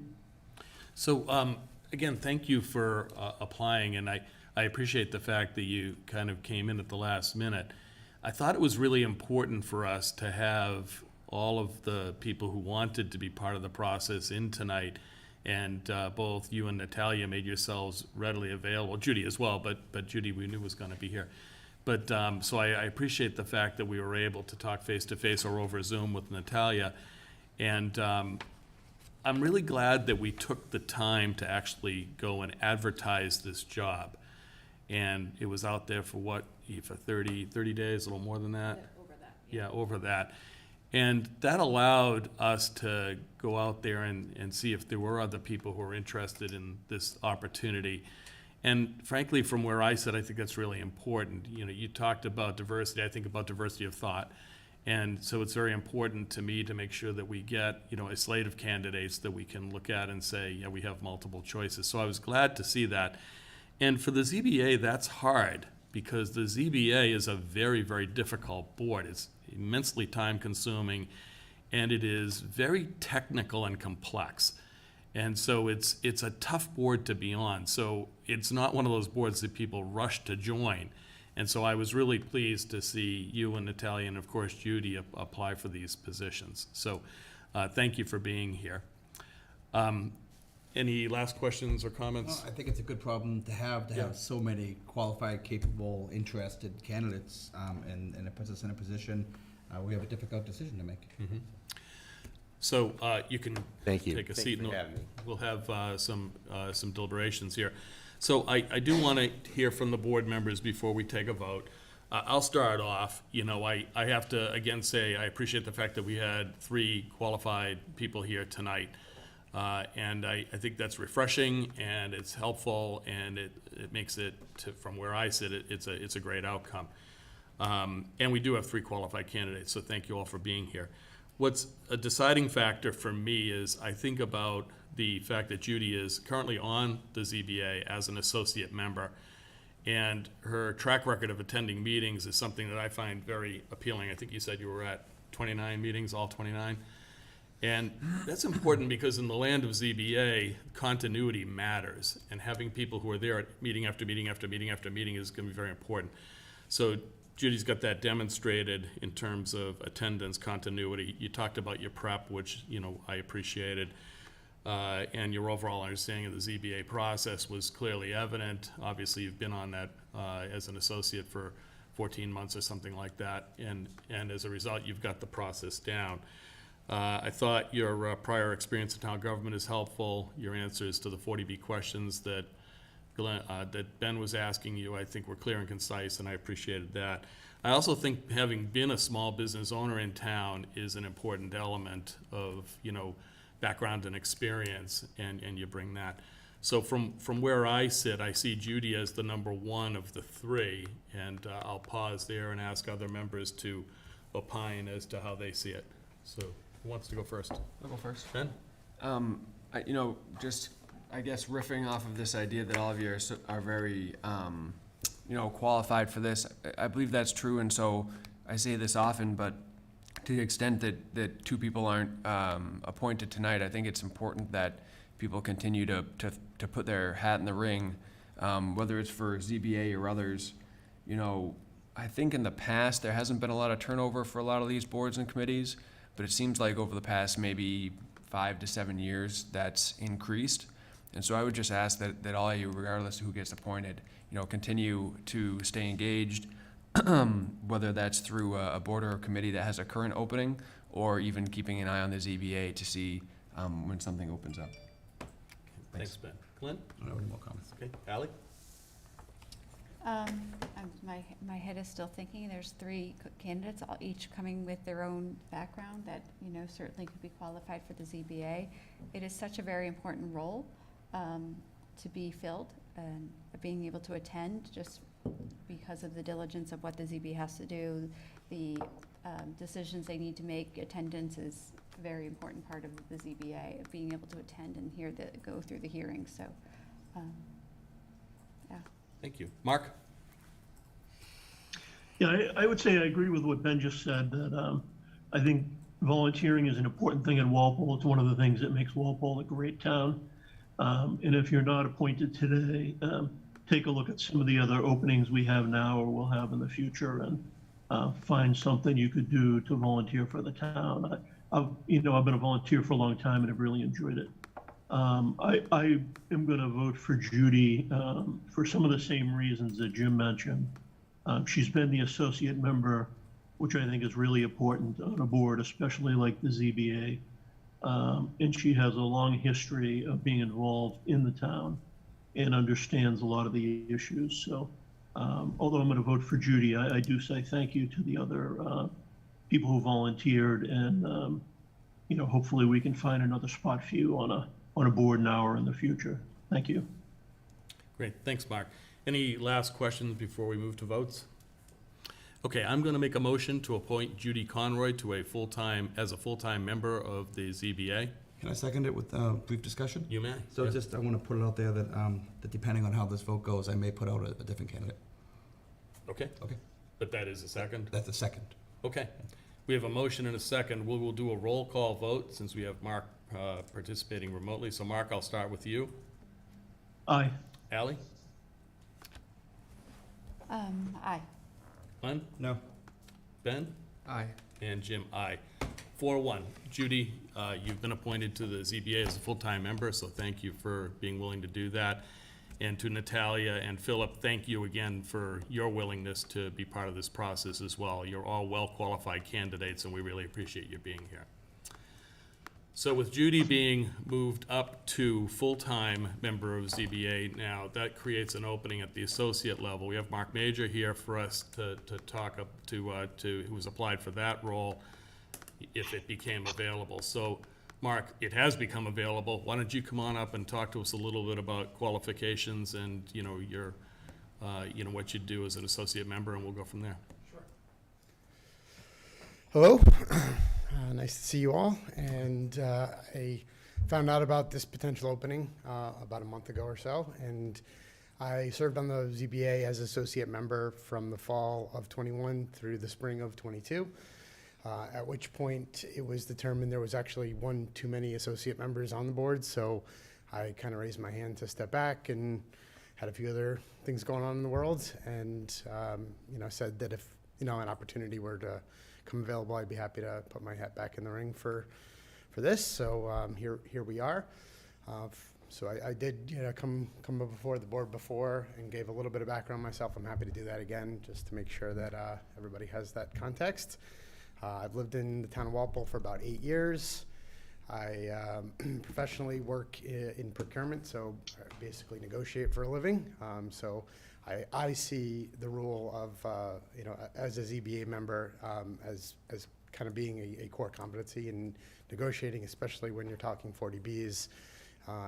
So, again, thank you for applying, and I appreciate the fact that you kind of came in at the last minute. I thought it was really important for us to have all of the people who wanted to be part of the process in tonight, and both you and Natalia made yourselves readily available, Judy as well, but Judy we knew was going to be here. But, so I appreciate the fact that we were able to talk face-to-face or over Zoom with Natalia. And I'm really glad that we took the time to actually go and advertise this job. And it was out there for what, for 30 days, a little more than that? Yeah, over that. Yeah, over that. And that allowed us to go out there and see if there were other people who were interested in this opportunity. And frankly, from where I sit, I think that's really important. You know, you talked about diversity, I think about diversity of thought. And so it's very important to me to make sure that we get, you know, a slate of candidates that we can look at and say, yeah, we have multiple choices. So I was glad to see that. And for the ZBA, that's hard because the ZBA is a very, very difficult board. It's immensely time consuming and it is very technical and complex. And so it's a tough board to be on. So it's not one of those boards that people rush to join. And so I was really pleased to see you and Natalia and, of course, Judy apply for these positions. So thank you for being here. Any last questions or comments? I think it's a good problem to have so many qualified, capable, interested candidates, and it puts us in a position we have a difficult decision to make. Mm-hmm. So you can Thank you. take a Thank seat. you for and having me. We'll have some deliberations here. So I do want to hear from the board members before we take a vote. I'll start off. You know, I have to again say I appreciate the fact that we had 3 qualified people here tonight. And I think that's refreshing and it's helpful and it makes it, from where I sit, it's a great outcome. And we do have 3 qualified candidates, so thank you all for being here. What's a deciding factor for me is I think about the fact that Judy is currently on the ZBA as an associate member, and her track record of attending meetings is something that I find very appealing. I think you said you were at 29 meetings, all 29. And that's important because in the land of ZBA, continuity matters, and having people who are there at meeting after meeting after meeting after meeting is going to be very important. So Judy's got that demonstrated in terms of attendance, continuity. You talked about your prep, which, you know, I appreciated. And your overall understanding of the ZBA process was clearly evident. Obviously, you've been on that as an associate for 14 months or something like that. And as a result, you've got the process down. I thought your prior experience in town government is helpful. Your answers to the 40B questions that Ben was asking you, I think were clear and concise, and I appreciated that. I also think having been a small business owner in town is an important element of, you know, background and experience, and you bring that. So from where I sit, I see Judy as the number 1 of the 3, and I'll pause there and ask other members to opine as to how they see it. So who wants to go first? I'll go first. Ben? You know, just, I guess, riffing off of this idea that all of you are very, you know, qualified for this. I believe that's true, and so I say this often, but to the extent that 2 people aren't appointed tonight, I think it's important that people continue to put their hat in the ring, whether it's for ZBA or others. You know, I think in the past there hasn't been a lot of turnover for a lot of these boards and committees, but it seems like over the past maybe 5 to 7 years that's increased. And so I would just ask that all of you, regardless of who gets appointed, you know, continue to stay engaged, whether that's through a board or a committee that has a current opening, or even keeping an eye on the ZBA to see when something opens up. Thanks, Ben. Clint? I don't have any more comments. Okay, Ally? My head is still thinking, there's three candidates, all each coming with their own background that, you know, certainly could be qualified for the ZBA. It is such a very important role to be filled, and being able to attend just because of the diligence of what the ZBA has to do, the decisions they need to make. Attendance is a very important part of the ZBA, of being able to attend and go through the hearings, so, yeah. Thank you. Mark? Yeah, I would say I agree with what Ben just said, that I think volunteering is an important thing in Walpole. It's one of the things that makes Walpole a great town. And if you're not appointed today, take a look at some of the other openings we have now or will have in the future, and find something you could do to volunteer for the town. I've been a volunteer for a long time and I've really enjoyed it. I am going to vote for Judy for some of the same reasons that Jim mentioned. She's been the associate member, which I think is really important on a board, especially like the ZBA. And she has a long history of being involved in the town and understands a lot of the issues. So although I'm going to vote for Judy, I do say thank you to the other people who volunteered, and hopefully we can find another spot for you on a board now or in the future. Thank you. Great, thanks, Mark. Any last questions before we move to votes? Okay, I'm going to make a motion to appoint Judy Conroy to a full-time member of the ZBA. Can I second it with brief discussion? You may. So Yeah. just, I want to put it out there that, that depending on how this vote goes, I may put out a different candidate. Okay. Okay. But that is a second? That's a second. Okay. We have a motion and a second. We'll do a roll call vote since we have Mark participating remotely. So Mark, I'll start with you. Aye. Ally? Aye. Glenn? No. Ben? Aye. And Jim, aye. 4-1. Judy, you've been appointed to the ZBA as a full-time member, so thank you for being willing to do that. And to Natalia and Philip, thank you again for your willingness to be part of this process as well. You're all well-qualified candidates, and we really appreciate you being here. So with Judy being moved up to full-time member of ZBA now, that creates an opening at the associate level. We have Mark Major here for us to talk up to who's applied for that role if it became available. So Mark, it has become available. Why don't you come on up and talk to us a little bit about qualifications and your what you do as an associate member, and we'll go from there. Hello, nice to see you all. And I found out about this potential opening about a month ago or so, and I served on the ZBA as associate member from the fall of 21 through the spring of 22. At which point it was determined there was actually one too many associate members on the board, so I kind of raised my hand to step back and had a few other things going on in the world, and said that if an opportunity were to come available, I'd be happy to put my hat back in the ring for this. So here we are. So I did come before the board before and gave a little bit of background myself. I'm happy to do that again just to make sure that everybody has that context. I've lived in the town of Walpole for about 8 years. I professionally work in procurement, so I basically negotiate for a living. So I see the role of, as a ZBA member as kind of being a core competency in negotiating, especially when you're talking 40Bs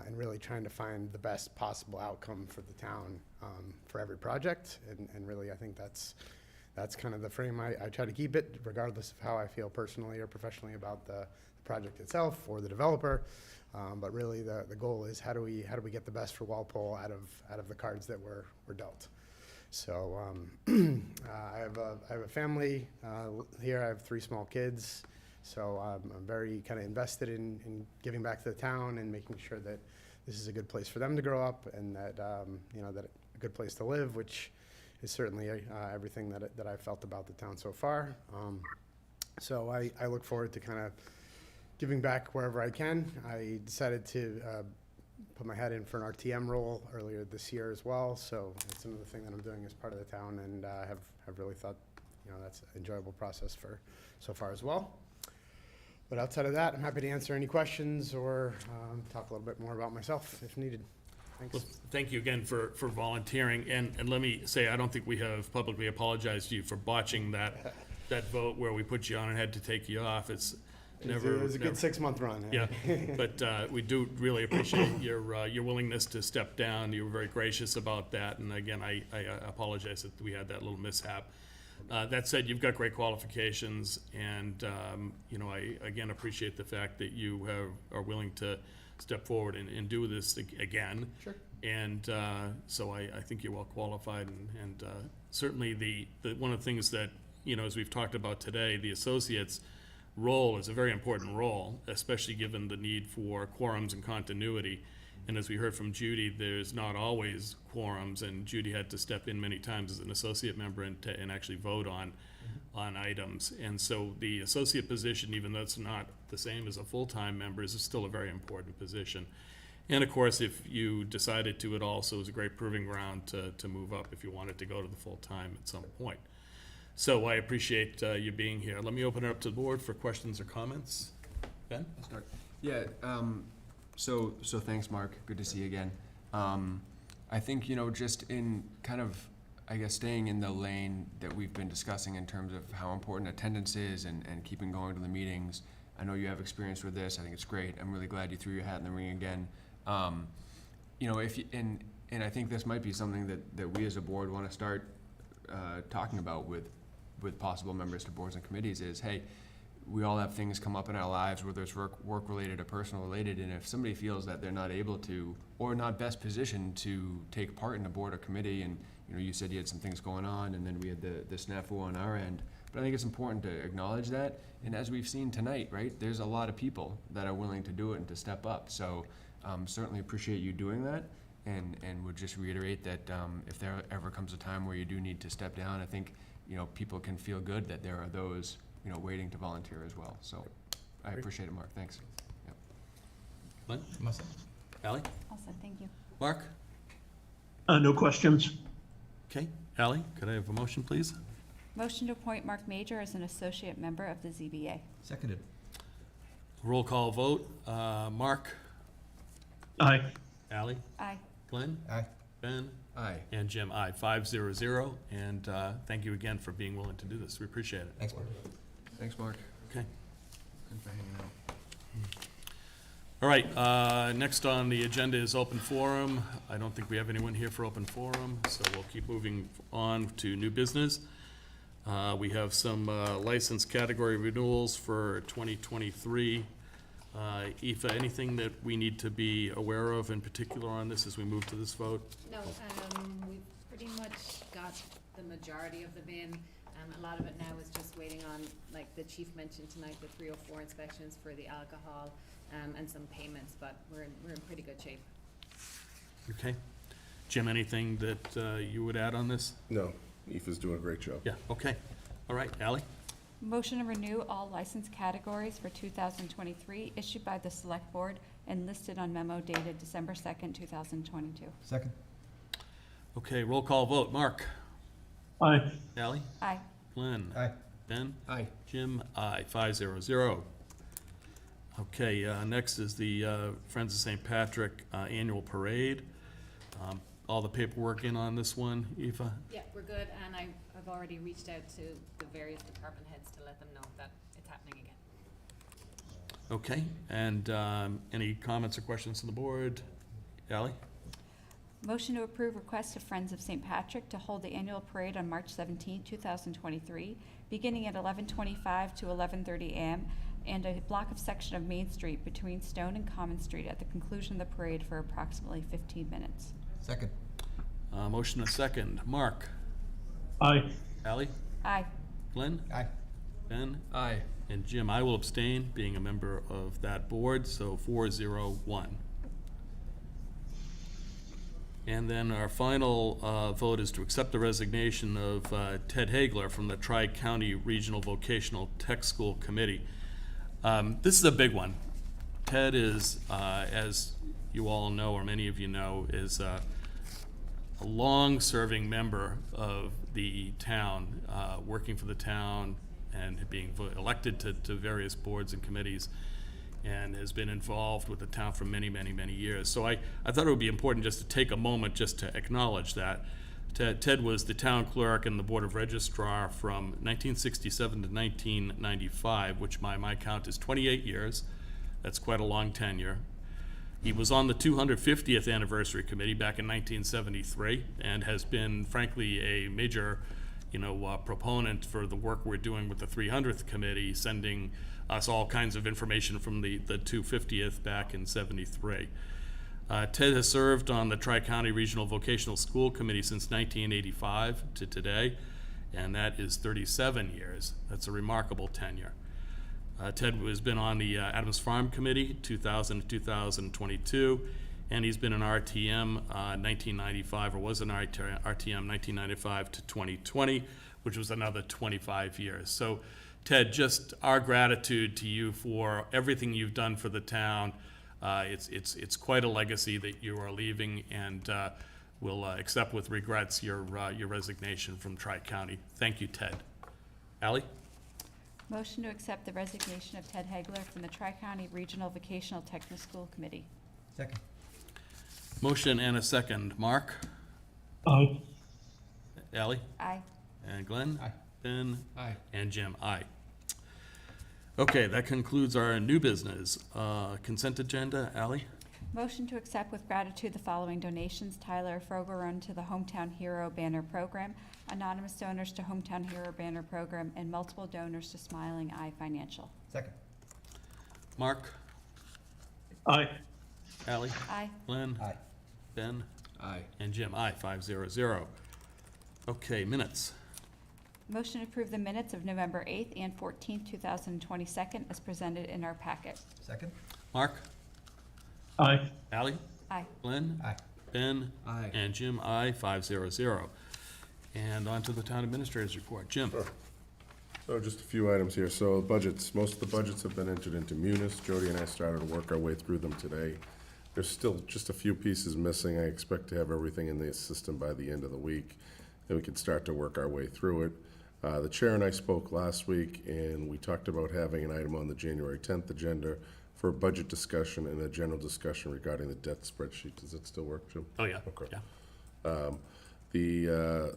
and really trying to find the best possible outcome for the town for every project. And really, I think that's kind of the frame I try to keep it, regardless of how I feel personally or professionally about the project itself or the developer. But really, the goal is how do we get the best for Walpole out of the cards that were dealt. So I have a family here. I have 3 small kids. So I'm very kind of invested in giving back to the town and making sure that this is a good place for them to grow up, and that that a good place to live, which is certainly everything that I've felt about the town so far. So I look forward to kind of giving back wherever I can. I decided to put my head in for an RTM role earlier this year as well. So it's another thing that I'm doing as part of the town, and have really thought that's an enjoyable process for so far as well. But outside of that, I'm happy to answer any questions or talk a little bit more about myself if needed. Well, thank you again for volunteering, and let me say, I don't think we have publicly apologized to you for botching that vote where we put you on and had to take you off. It's never. It was a good 6-month run. Yeah, but we do really appreciate your willingness to step down. You were very gracious about that, and again, I apologize that we had that little mishap. That said, you've got great qualifications, and I again appreciate the fact that you are willing to step forward and do this again. Sure. And so I think you're well qualified, and certainly the one of the things that, as we've talked about today, the associate's role is a very important role, especially given the need for quorums and continuity. And as we heard from Judy, there's not always quorums, and Judy had to step in many times as an associate member and actually vote on items. And so the associate position, even though it's not the same as a full-time member, is still a very important position. And of course, if you decided to, it also is a great proving ground to move up if you wanted to go to the full-time at some point. So I appreciate you being here. Let me open it up to the board for questions or comments. Ben? I'll start. Yeah, so thanks, Mark. Good to see you again. I think, just in kind of, I guess, staying in the lane that we've been discussing in terms of how important attendance is and keeping going to the meetings. I know you have experience with this. I think it's great. I'm really glad you threw your hat in the ring again. If you, and I think this might be something that we as a board want to start talking about with possible members to boards and committees is, hey, we all have things come up in our lives, whether it's work-related or personal-related, and if somebody feels that they're not able to or not best positioned to take part in a board or committee, and you said you had some things going on, and then we had the snafu on our end, but I think it's important to acknowledge that, and as we've seen tonight, right, there's a lot of people that are willing to do it and to step up, so certainly appreciate you doing that, and would just reiterate that if there ever comes a time where you do need to step down, I think people can feel good that there are those waiting to volunteer as well. So I appreciate it, Mark. Thanks. Yep. Lynn? Ally? Awesome, thank you. Mark? No questions. Okay. Ally, could I have a motion, please? Motion to appoint Mark Major as an associate member of the ZBA. Seconded. Roll call vote. Mark? Aye. Ally? Aye. Glenn? Aye. Ben? Aye. And Jim, aye. 5-0-0. And thank you again for being willing to do this. We appreciate it. Thanks, Mark. Thanks, Mark. Okay. Good for hanging out. All right, next on the agenda is open forum. I don't think we have anyone here for open forum, so we'll keep moving on to new business. We have some license category renewals for 2023. Aoife, anything that we need to be aware of in particular on this as we move to this vote? No, we've pretty much got the majority of them in. A lot of it now is just waiting on, like the chief mentioned tonight, the 304 inspections for the alcohol and some payments, but we're in pretty good shape. Okay. Jim, anything that you would add on this? No, Aoife's doing a great job. Yeah, okay. All right, Ally? Motion to renew all license categories for 2023 issued by the Select Board and listed on memo dated December 2nd, 2022. Second. Okay, roll call vote. Mark? Aye. Ally? Aye. Glenn? Aye. Ben? Aye. Jim? Aye. 5-0-0. Okay, next is the Friends of St. Patrick Annual Parade. All the paperwork in on this one, Aoife? Yeah, we're good, and I've already reached out to the various department heads to let them know that it's happening again. Okay, and any comments or questions from the board? Ally? Motion to approve request of Friends of St. Patrick to hold the annual parade on March 17, 2023, beginning at 11:25 to 11:30 a.m., and a block of section of Main Street between Stone and Common Street at the conclusion of the parade for approximately 15 minutes. Second. Motion and a second. Mark? Aye. Ally? Aye. Glenn? Aye. Ben? Aye. And Jim, I will abstain, being a member of that board, so 4-0-1. And then our final vote is to accept the resignation of Ted Hagler from the Tri-County Regional Vocational Tech School Committee. This is a big one. Ted is, as you all know, or many of you know, is a long-serving member of the town, working for the town and being elected to various boards and committees. and has been involved with the town for many, many, many years. So I thought it would be important just to take a moment just to acknowledge that. Ted was the town clerk and the Board of Registrar from 1967 to 1995, which by my count is 28 years. That's quite a long tenure. He was on the 250th anniversary committee back in 1973 and has been, frankly, a major, proponent for the work we're doing with the 300th committee, sending us all kinds of information from the 250th back in 73. Ted has served on the Tri-County Regional Vocational School Committee since 1985 to today, and that is 37 years. That's a remarkable tenure. Ted has been on the Adams Farm Committee 2000 to 2022, and he's been an RTM 1995, or was an RTM 1995 to 2020, which was another 25 years. So, Ted, just our gratitude to you for everything you've done for the town. It's quite a legacy that you are leaving, and we'll accept with regrets your resignation from Tri-County. Thank you, Ted. Ally? Motion to accept the resignation of Ted Hegler from the Tri-County Regional Vocational Technical School Committee. Second. Motion and a second. Mark? Aye. Ally? Aye. And Glenn? Aye. Ben? Aye. And Jim? Aye. Okay, that concludes our new business. Consent agenda. Ally? Motion to accept with gratitude the following donations: Tyler Frogerun to the Hometown Hero Banner Program, anonymous donors to Hometown Hero Banner Program, and multiple donors to Smiling Eye Financial. Second. Mark? Aye. Ally? Aye. Glenn? Aye. Ben? Aye. And Jim? Aye, 500. Okay, minutes. Motion to approve the minutes of November 8th and 14th, 2022 as presented in our packet. Second. Mark? Aye. Ally? Aye. Glenn? Aye. Ben? Aye. And Jim? Aye, 500. And on to the town administrator's report. Jim? Sure. So just a few items here. So budgets, most of the budgets have been entered into Munis. Jody and I started to work our way through them today. There's still just a few pieces missing. I expect to have everything in the system by the end of the week, and we can start to work our way through it. The chair and I spoke last week, and we talked about having an item on the January 10th agenda for a budget discussion and a general discussion regarding the debt spreadsheet. Does it still work, Jim? Oh, yeah. Okay. Yeah.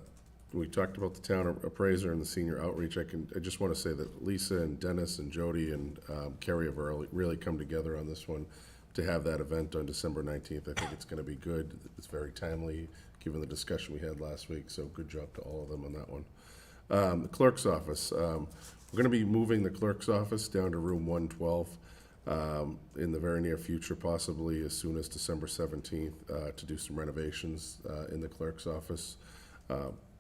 We talked about the town appraiser and the senior outreach. I just want to say that Lisa and Dennis and Jody and Kerry have really come together on this one to have that event on December 19th. I think it's going to be good. It's very timely, given the discussion we had last week, so good job to all of them on that one. The clerk's office. We're going to be moving the clerk's office down to room 112 in the very near future, possibly as soon as December 17th, to do some renovations in the clerk's office.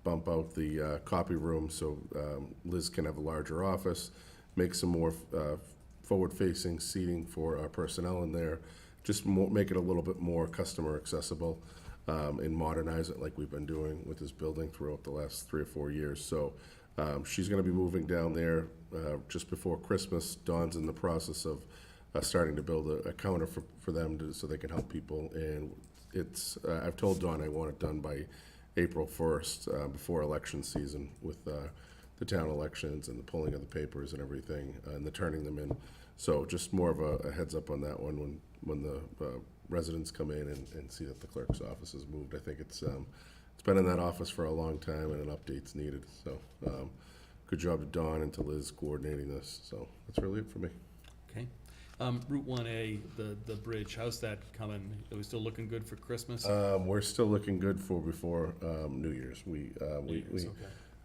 Bump out the copy room so Liz can have a larger office, make some more forward-facing seating for our personnel in there, just make it a little bit more customer accessible, and modernize it like we've been doing with this building throughout the last 3 or 4 years. So she's going to be moving down there just before Christmas. Dawn's in the process of starting to build a counter for them so they can help people. And it's I've told Dawn I want it done by April 1st, before election season, with the town elections and the pulling of the papers and everything, and the turning them in. So just more of a heads up on that one when the residents come in and see that the clerk's office is moved. I think it's been in that office for a long time, and an update's needed. So good job to Dawn and to Liz coordinating this. So that's really it for me. Okay. Route 1A, the bridge, how's that coming? Are we still looking good for Christmas? We're still looking good for before New Year's.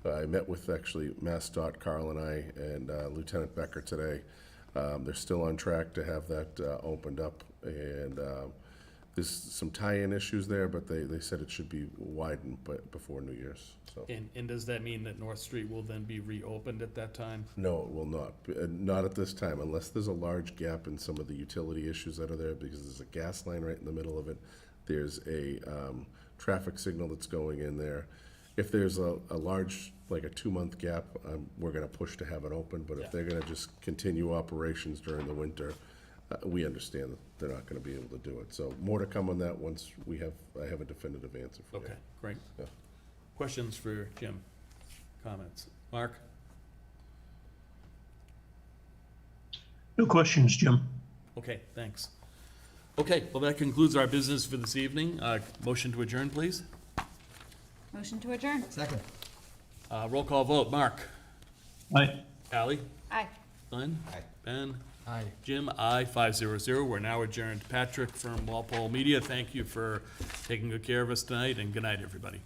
I met with actually MassDOT, Carl and I, and Lieutenant Becker today. They're still on track to have that opened up, and there's some tie-in issues there, but they said it should be widened before New Year's. So. And does that mean that North Street will then be reopened at that time? No, it will not. Not at this time, unless there's a large gap in some of the utility issues that are there, because there's a gas line right in the middle of it. There's a traffic signal that's going in there. If there's a large, like a 2-month gap, we're going to push to have it open. But if they're going to just continue operations during the winter, we understand that they're not going to be able to do it. So more to come on that once I have a definitive answer for you. Okay, great. Yeah. Questions for Jim? Comments? Mark? No questions, Jim. Okay, thanks. Okay, well, that concludes our business for this evening. Motion to adjourn, please. Motion to adjourn. Second. Roll call vote. Mark? Aye. Ally? Aye. Glenn? Aye. Ben? Aye. Jim? Aye, 500. We're now adjourned. Patrick from Walpole Media, thank you for taking good care of us tonight, and good night, everybody.